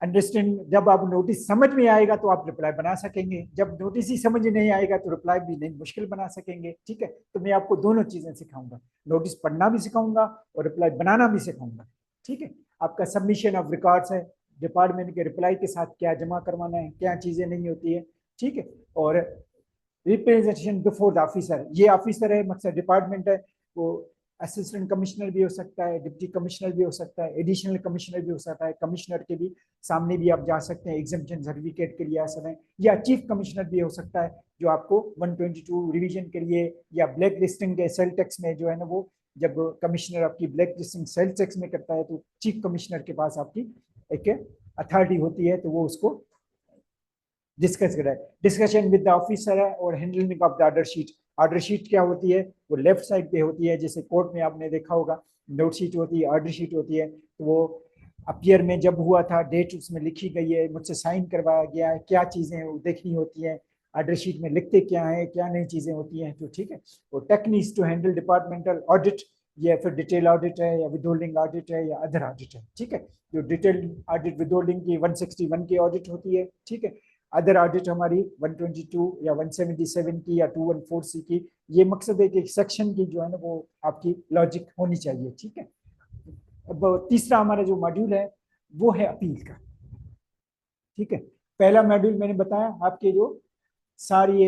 अंडरस्टैंड, जब आप नोटिस समझ में आएगा तो आप रिप्लाई बना सकेंगे, जब नोटिस ही समझ नहीं आएगा तो रिप्लाई भी नहीं, मुश्किल बना सकेंगे, ठीक है। तो मैं आपको दोनों चीजें सिखाऊंगा, नोटिस पढ़ना भी सिखाऊंगा और रिप्लाई बनाना भी सिखाऊंगा, ठीक है। आपका सबमिशन ऑफ रिकॉर्ड्स है, डिपार्टमेंट के रिप्लाई के साथ क्या जमा करवाना है, क्या चीजें नहीं होती है, ठीक है। और रिप्रेजेंटेशन बिफोर द ऑफिसर, ये ऑफिसर है, मकसद डिपार्टमेंट है, वो असिस्टेंट कमिश्नर भी हो सकता है, डिप्टी कमिश्नर भी हो सकता है, एडिशनल कमिश्नर भी हो सकता है, कमिश्नर के भी सामने भी आप जा सकते हैं एग्जामिशन सर्टिफिकेट के लिए आ सकते हैं, या चीफ कमिश्नर भी हो सकता है जो आपको 122 रिवीजन के लिए या ब्लैक लिस्टिंग के सेल टैक्स में जो है ना वो जब कमिश्नर आपकी ब्लैक लिस्टिंग सेल टैक्स में करता है तो चीफ कमिश्नर के पास आपकी एक अथॉरिटी होती है, तो वो उसको डिस्कस करा है। डिस्कशन विद द ऑफिसर है और handling of the order sheet, order sheet क्या होती है, वो लेफ्ट साइड पे होती है, जैसे कोर्ट में आपने देखा होगा नोट शीट होती है, ऑर्डर शीट होती है, तो वो अपियर में जब हुआ था डेट उसमें लिखी गई है, मुझसे साइन करवाया गया है, क्या चीजें वो देखनी होती हैं, ऑर्डर शीट में लिखते क्या है, क्या नई चीजें होती हैं, तो ठीक है। और techniques to handle departmental audit, या फिर डिटेल ऑडिट है या विदहोल्डिंग ऑडिट है या अदर ऑडिट है, ठीक है। जो डिटेल ऑडिट विदहोल्डिंग की 161 की ऑडिट होती है, ठीक है। अदर ऑडिट हमारी 122 या 177 की या 214C की, ये मकसद है कि सेक्शन की जो है ना वो आपकी लॉजिक होनी चाहिए, ठीक है। अब तीसरा हमारा जो मॉड्यूल है वो है अपील का, ठीक है। पहला मॉड्यूल मैंने बताया आपके जो सारी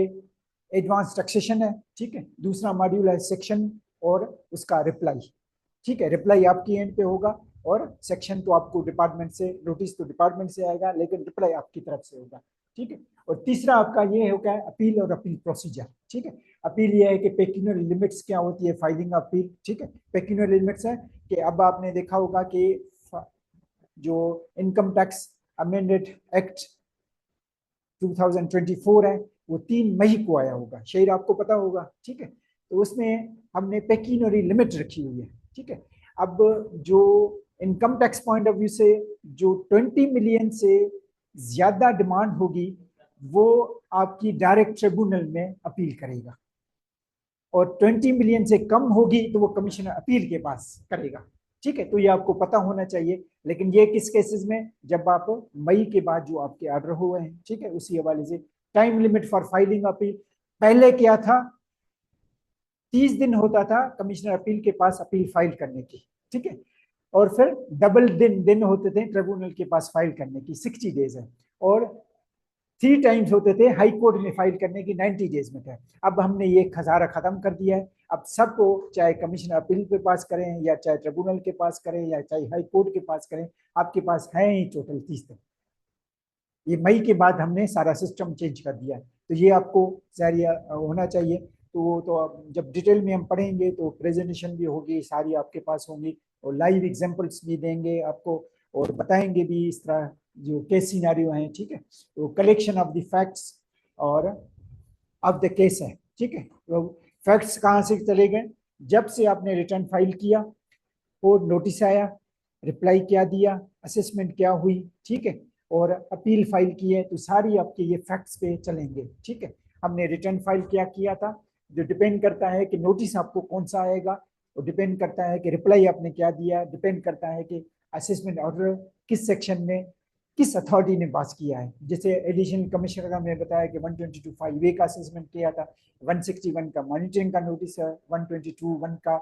एडवांस टैक्सेशन है, ठीक है। दूसरा मॉड्यूल है सेक्शन और उसका रिप्लाई, ठीक है। रिप्लाई आपकी एंड पे होगा और सेक्शन तो आपको डिपार्टमेंट से, नोटिस तो डिपार्टमेंट से आएगा लेकिन रिप्लाई आपकी तरफ से होगा, ठीक है। और तीसरा आपका ये होगा अपील और अपील प्रोसीजर, ठीक है। अपील ये है कि पेक्यूनियरी लिमिट्स क्या होती है, फाइलिंग अपील, ठीक है। पेक्यूनियरी लिमिट्स है कि अब आपने देखा होगा कि जो इनकम टैक्स अमेंडेड एक्ट 2024 है वो 3 मई को आया होगा, शायद आपको पता होगा, ठीक है। तो उसमें हमने पेक्यूनियरी लिमिट रखी हुई है, ठीक है। अब जो income tax point of view से जो 20 मिलियन से ज्यादा डिमांड होगी वो आपकी डायरेक्ट ट्रिब्यूनल में अपील करेगा, और 20 मिलियन से कम होगी तो वो कमिश्नर अपील के पास करेगा, ठीक है। तो ये आपको पता होना चाहिए, लेकिन ये किस केसेस में, जब आप मई के बाद जो आपके ऑर्डर हुए हैं, ठीक है, उसी हवाले से। Time limit for filing appeal, पहले क्या था 30 दिन होता था कमिश्नर अपील के पास अपील फाइल करने की, ठीक है। और फिर डबल दिन होते थे ट्रिब्यूनल के पास फाइल करने की, 60 डेज है, और 3 टाइम्स होते थे हाई कोर्ट में फाइल करने की, 90 डेज में थे। अब हमने ये खजारा खत्म कर दिया है, अब सबको चाहे कमिश्नर अपील के पास करें या चाहे ट्रिब्यूनल के पास करें या चाहे हाई कोर्ट के पास करें, आपके पास है ही टोटल 30 दिन। ये मई के बाद हमने सारा सिस्टम चेंज कर दिया है, तो ये आपको जारी होना चाहिए। तो जब डिटेल में हम पढ़ेंगे तो प्रेजेंटेशन भी होगी, सारी आपके पास होंगी, और लाइव एग्जांपल्स भी देंगे आपको और बताएंगे भी इस तरह जो केस सिनेरियो हैं, ठीक है। तो कलेक्शन ऑफ द फैक्ट्स और ऑफ द केस है, ठीक है। तो फैक्ट्स कहाँ से चले गए, जब से आपने रिटर्न फाइल किया और नोटिस आया, रिप्लाई क्या दिया, असेसमेंट क्या हुई, ठीक है, और अपील फाइल की है, तो सारी आपके ये फैक्ट्स पे चलेंगे, ठीक है। हमने रिटर्न फाइल क्या किया था, जो डिपेंड करता है कि नोटिस आपको कौन सा आएगा, और डिपेंड करता है कि रिप्लाई आपने क्या दिया, डिपेंड करता है कि असेसमेंट ऑर्डर किस सेक्शन में किस अथॉरिटी ने पास किया है। जैसे एडिशनल कमिश्नर का मैंने बताया कि 122(5)(a) का असेसमेंट किया था, 161 का मॉनिटरिंग का नोटिस है, 122(1) का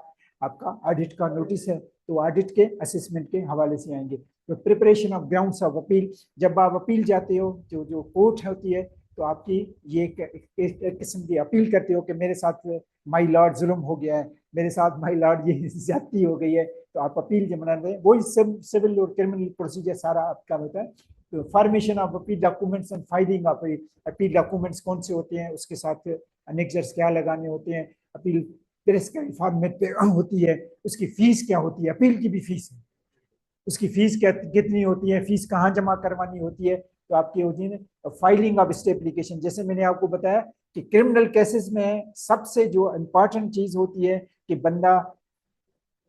आपका ऑडिट का नोटिस है, तो ऑडिट के असेसमेंट के हवाले से आएंगे। तो preparation of grounds of appeal, जब आप अपील जाते हो जो जो कोर्ट होती है, तो आपकी ये एक किस्म की अपील करते हो कि मेरे साथ माई लॉर्ड जुल्म हो गया है, मेरे साथ माई लॉर्ड ये ज्यादती हो गई है, तो आप अपील जब बना रहे हैं, वही सिविल और क्रिमिनल प्रोसीजर सारा आपका होता है। तो formation of appeal documents and filing of appeal documents कौन से होते हैं, उसके साथ अनेक्जर्स क्या लगाने होते हैं, अपील प्रेस का फॉर्मेट पे होती है, उसकी फीस क्या होती है, अपील की भी फीस है, उसकी फीस क्या कितनी होती है, फीस कहाँ जमा करवानी होती है, तो आपकी होती है फाइलिंग ऑफ स्टे एप्लीकेशन। जैसे मैंने आपको बताया कि क्रिमिनल केसेस में सबसे जो इम्पोर्टेंट चीज होती है कि बंदा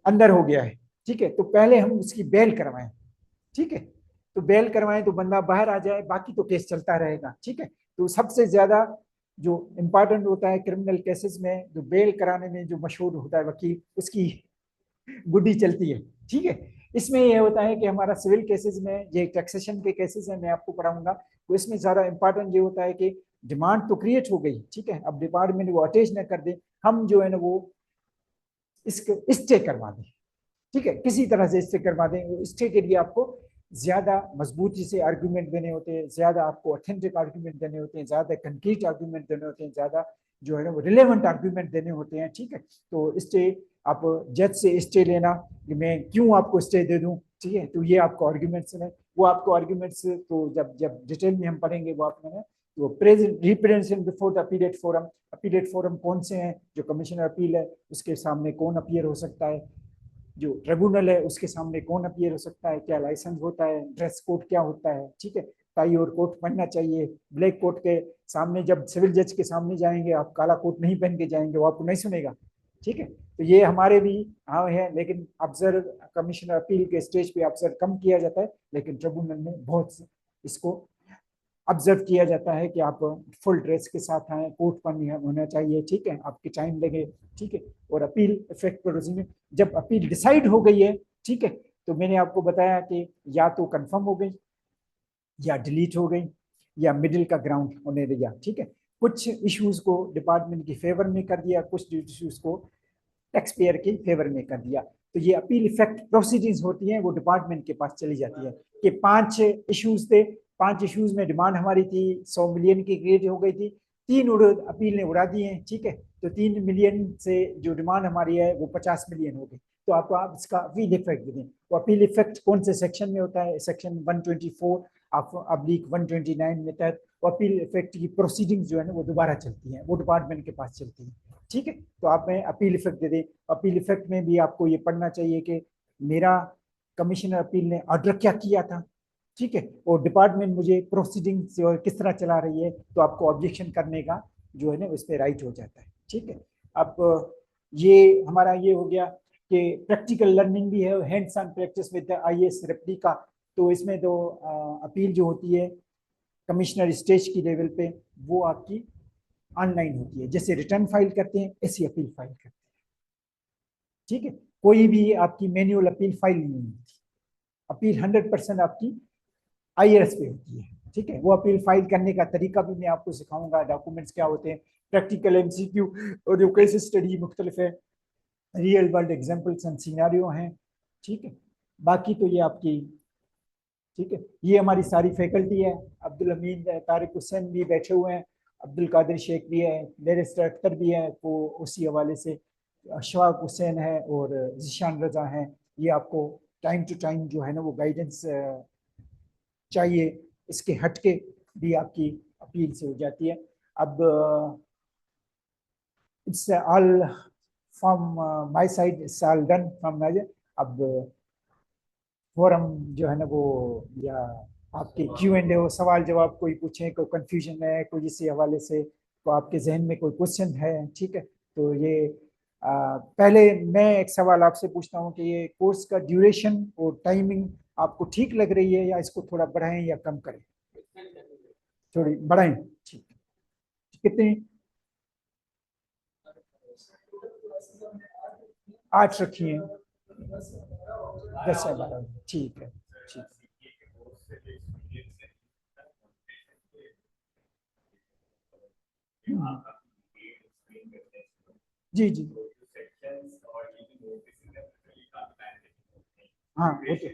अंदर हो गया है, ठीक है, तो पहले हम उसकी बेल करवाएं, ठीक है, तो बेल करवाएं तो बंदा बाहर आ जाए, बाकी तो केस चलता रहेगा, ठीक है। तो सबसे ज्यादा जो इम्पोर्टेंट होता है क्रिमिनल केसेस में, जो बेल कराने में जो मशहूर होता है वकील, उसकी गुड्डी चलती है, ठीक है। इसमें यह होता है कि हमारा सिविल केसेस में, ये टैक्सेशन के केसेस है, मैं आपको पढ़ाऊंगा, तो इसमें ज्यादा इंपॉर्टेंट ये होता है कि डिमांड तो क्रिएट हो गई, ठीक है, अब डिपार्टमेंट वो अटैच न कर दे, हम जो है ना वो इसको स्टे करवा दें, ठीक है, किसी तरह से स्टे करवा दें। स्टे के लिए आपको ज्यादा मजबूती से आर्गुमेंट देने होते हैं, ज्यादा आपको ऑथेंटिक आर्गुमेंट देने होते हैं, ज्यादा कंक्रीट आर्गुमेंट देने होते हैं, ज्यादा जो है ना वो रिलेवेंट आर्गुमेंट देने होते हैं, ठीक है। तो स्टे आप जज से स्टे लेना कि मैं क्यों आपको स्टे दे दूं, ठीक है, तो ये आपको आर्गुमेंट्स है, वो आपको आर्गुमेंट्स तो जब जब डिटेल में हम पढ़ेंगे वो आप मैंने, तो present representation before the appellate forum, appellate forum कौन से हैं, जो कमिश्नर अपील है उसके सामने कौन अपीयर हो सकता है, जो ट्रिब्यूनल है उसके सामने कौन अपीयर हो सकता है, क्या लाइसेंस होता है, ड्रेस कोड क्या होता है, ठीक है, टाई और कोट पहनना चाहिए, ब्लैक कोट के सामने जब सिविल जज के सामने जाएंगे आप काला कोट नहीं पहन के जाएंगे, वो आपको नहीं सुनेगा, ठीक है। तो ये हमारे भी हाँ है, लेकिन ऑब्जर्व कमिश्नर अपील के स्टेज पे ऑब्जर्व कम किया जाता है, लेकिन ट्रिब्यूनल में बहुत इसको ऑब्जर्व किया जाता है कि आप फुल ड्रेस के साथ आए, कोट पहनी होना चाहिए, ठीक है, आपकी टाइम लगे, ठीक है। और अपील इफेक्ट प्रोसीजर में जब अपील डिसाइड हो गई है, ठीक है, तो मैंने आपको बताया कि या तो कंफर्म हो गई या डिलीट हो गई या मिडिल का ग्राउंड होने दिया, ठीक है। कुछ इश्यूज को डिपार्टमेंट की फेवर में कर दिया, कुछ इश्यूज को टैक्स पेयर के फेवर में कर दिया। तो ये अपील इफेक्ट प्रोसीडिंग्स होती हैं, वो डिपार्टमेंट के पास चली जाती है कि 5 इश्यूज थे, 5 इश्यूज में डिमांड हमारी थी 100 मिलियन की क्रिएट हो गई थी, 3 अपील ने उड़ा दिए हैं, ठीक है, तो 3 मिलियन से जो डिमांड हमारी है वो 50 मिलियन हो गई, तो आपको आप इसका अपील इफेक्ट दें। तो अपील इफेक्ट कौन से सेक्शन में होता है, सेक्शन 124 अब्लिक 129 में तहत अपील इफेक्ट की प्रोसीडिंग्स जो है ना वो दोबारा चलती हैं, वो डिपार्टमेंट के पास चलती है, ठीक है। तो आप में अपील इफेक्ट दे दें। अपील इफेक्ट में भी आपको ये पढ़ना चाहिए कि मेरा कमिश्नर अपील ने ऑर्डर क्या किया था, ठीक है, और डिपार्टमेंट मुझे प्रोसीडिंग किस तरह चला रही है, तो आपको ऑब्जेक्शन करने का जो है ना उस पर राइट हो जाता है, ठीक है। अब ये हमारा ये हो गया कि प्रैक्टिकल लर्निंग भी है, hands on practice with the IAS replica. तो इसमें तो अपील जो होती है कमिश्नर स्टेज की लेवल पे वो आपकी ऑनलाइन होती है, जैसे रिटर्न फाइल करते हैं ऐसी अपील फाइल करते हैं, ठीक है। कोई भी आपकी मैनुअल अपील फाइल नहीं होती, अपील 100% आपकी आईआरएस पे होती है, ठीक है। वो अपील फाइल करने का तरीका भी मैं आपको सिखाऊंगा, डॉक्यूमेंट्स क्या होते हैं, प्रैक्टिकल एमसीक्यू और जो केस स्टडी मुख्तलिफ है, real world examples and scenario हैं, ठीक है। बाकी तो ये आपकी, ठीक है, ये हमारी सारी फैकल्टी है, अब्दुल अमीन तारिक हुसैन भी बैठे हुए हैं, अब्दुल कादिर शेख भी है, बैरिस्टर अख्तर भी है, वो उसी हवाले से अशफाक हुसैन है और जिशान रजा है, ये आपको टाइम टू टाइम जो है ना वो गाइडेंस चाहिए, इसके हटके भी आपकी अपील से हो जाती है। अब it's all from my side, it's all done from my. अब फोरम जो है ना वो, या आपके Q&A हो, सवाल जवाब कोई पूछे, कोई कंफ्यूजन है कोई इसी हवाले से, तो आपके जहन में कोई क्वेश्चन है, ठीक है, तो ये पहले मैं एक सवाल आपसे पूछता हूँ कि ये कोर्स का ड्यूरेशन और टाइमिंग आपको ठीक लग रही है या इसको थोड़ा बढ़ाएं या कम करें, थोड़ी बढ़ाएं, ठीक, कितनी 8 रखी है, 10 या 12, ठीक है, ठीक, जी जी हाँ वो तो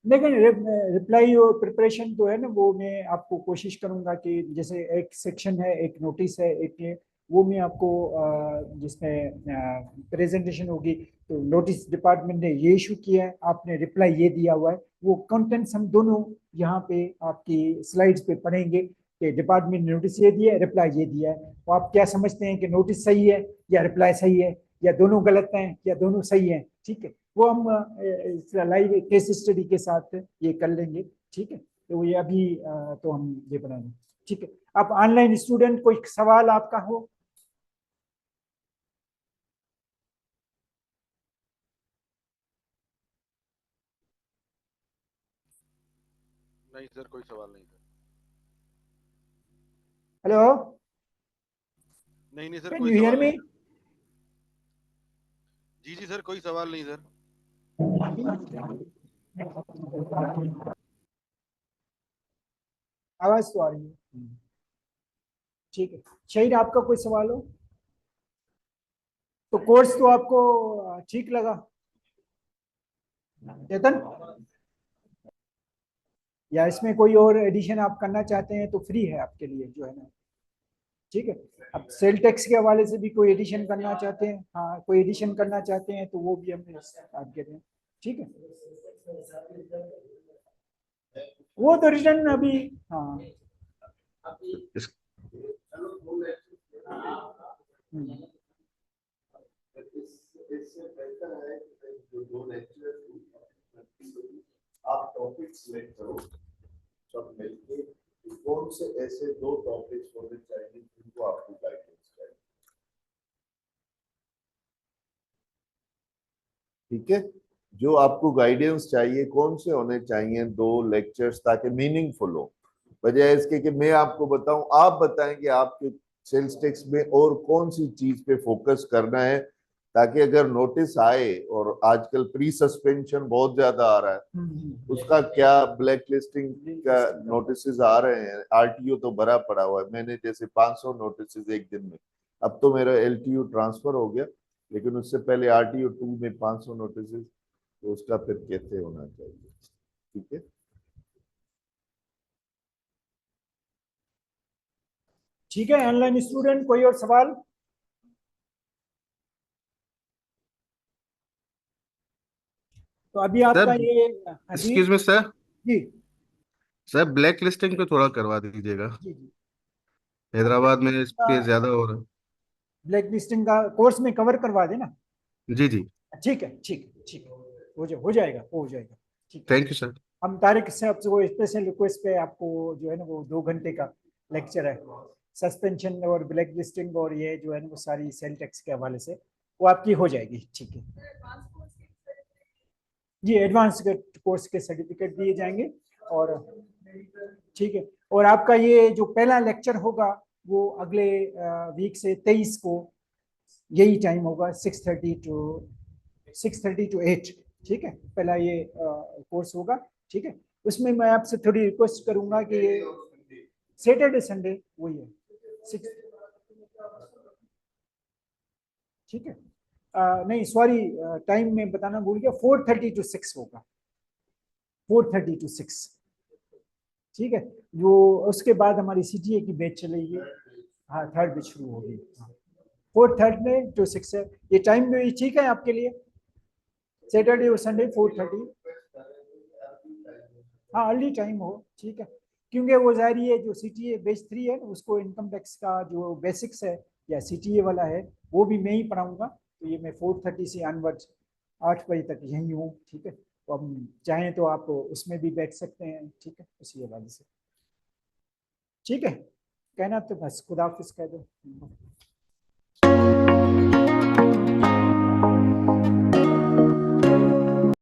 लेकिन रिप्लाई और प्रिपरेशन तो है ना, वो मैं आपको कोशिश करूंगा कि जैसे एक सेक्शन है, एक नोटिस है, एक ये, वो मैं आपको जिसमें प्रेजेंटेशन होगी तो नोटिस डिपार्टमेंट ने ये इशू किया है, आपने रिप्लाई ये दिया हुआ है, वो कंटेंट्स हम दोनों यहाँ पे आपकी स्लाइड्स पे पढ़ेंगे कि डिपार्टमेंट ने नोटिस ये दिया है, रिप्लाई ये दिया है, तो आप क्या समझते हैं कि नोटिस सही है या रिप्लाई सही है, या दोनों गलत हैं या दोनों सही हैं, ठीक है। वो हम लाइव केस स्टडी के साथ ये कर लेंगे, ठीक है। तो ये अभी तो हम ये बनाएंगे, ठीक है। आप ऑनलाइन स्टूडेंट, कोई सवाल आपका हो? नहीं सर, कोई सवाल नहीं सर। हेलो, नहीं नहीं सर, कैन कोई यू हियर सवाल मी? नहीं सर। जी जी सर, कोई सवाल नहीं सर। आवाज तो आ रही है, ठीक है। शहीद, आपका कोई सवाल हो? तो कोर्स तो आपको ठीक लगा चेतन, या इसमें कोई और एडिशन आप करना चाहते हैं तो फ्री है आपके लिए, जो है ना, ठीक है। अब सेल टैक्स के हवाले से भी कोई एडिशन करना चाहते हैं, हाँ कोई एडिशन करना चाहते हैं तो वो भी हम आपके दें, ठीक है। वो तो रिटर्न अभी, हाँ हम्म, इससे बेहतर है कि जो दो लेक्चर आप टॉपिक सिलेक्ट करो सब मिलके कि कौन से ऐसे दो टॉपिक्स होने चाहिए जिनको आपको गाइडेंस चाहिए, ठीक है। जो आपको गाइडेंस चाहिए कौन से होने चाहिए दो लेक्चर्स ताकि मीनिंगफुल हो, बजाय इसके कि मैं आपको बताऊं, आप बताएं कि आपके सेल्स टैक्स में और कौन सी चीज पे फोकस करना है, ताकि अगर नोटिस आए, और आजकल प्री सस्पेंशन बहुत ज्यादा आ रहा है, उसका क्या, ब्लैक लिस्टिंग का नोटिस आ रहे हैं, आरटीओ तो भरा पड़ा हुआ है, मैंने जैसे 500 नोटिस एक दिन में, अब तो मेरा एलटीयू ट्रांसफर हो गया, लेकिन उससे पहले आरटीओ 2 में 500 नोटिस, तो उसका फिर कैसे होना चाहिए, ठीक है। ठीक है। ऑनलाइन स्टूडेंट, कोई और सवाल? तो अभी आपका सर ये, हाँ जी एक्सक्यूज मी सर, जी सर ब्लैक लिस्टिंग पे थोड़ा करवा दीजिएगा। जी जी। हैदराबाद में इस पे ज्यादा हो रहा ब्लैक लिस्टिंग का कोर्स में कवर करवा देना, है। जी जी। ठीक है ठीक है ठीक है, हो जाएगा, हो जाएगा, ठीक है। Thank you sir. हम तारिक से आपसे वो स्पेशल रिक्वेस्ट पे आपको जो है ना वो 2 घंटे का लेक्चर है, सस्पेंशन और ब्लैक लिस्टिंग और ये जो है ना वो सारी सेल टैक्स के हवाले से वो आपकी हो जाएगी, ठीक है जी। एडवांस कोर्स के सर्टिफिकेट दिए जाएंगे, और ठीक है। और आपका ये जो पहला लेक्चर होगा वो अगले वीक से 23 को यही टाइम होगा, 6:30 to 8, ठीक है। पहला ये कोर्स होगा, ठीक है। उसमें मैं आपसे थोड़ी रिक्वेस्ट करूंगा कि ये सैटरडे संडे वही है 6, ठीक है। नहीं सॉरी, टाइम में बताना भूल गया, 4:30 to 6 होगा, 4:30 to 6, ठीक है। जो उसके बाद हमारी सीटीए की बैच चलेगी, हाँ थर्ड बैच शुरू होगी, 4:30 to 6 है ये टाइम भी ठीक है आपके लिए, सैटरडे और संडे 4:30, हाँ अर्ली टाइम हो, ठीक है। क्योंकि वो जाहिर है जो सीटीए बैच 3 है उसको इनकम टैक्स का जो बेसिक्स है या सीटीए वाला है वो भी मैं ही पढ़ाऊंगा, तो ये मैं 4:30 से ऑनवर्ड्स 8 बजे तक यहीं हूँ, ठीक है। तो हम चाहें तो आप उसमें भी बैठ सकते हैं, ठीक है, उसी हवाले से, ठीक है। कहना तो बस खुदा हाफिज कह दो।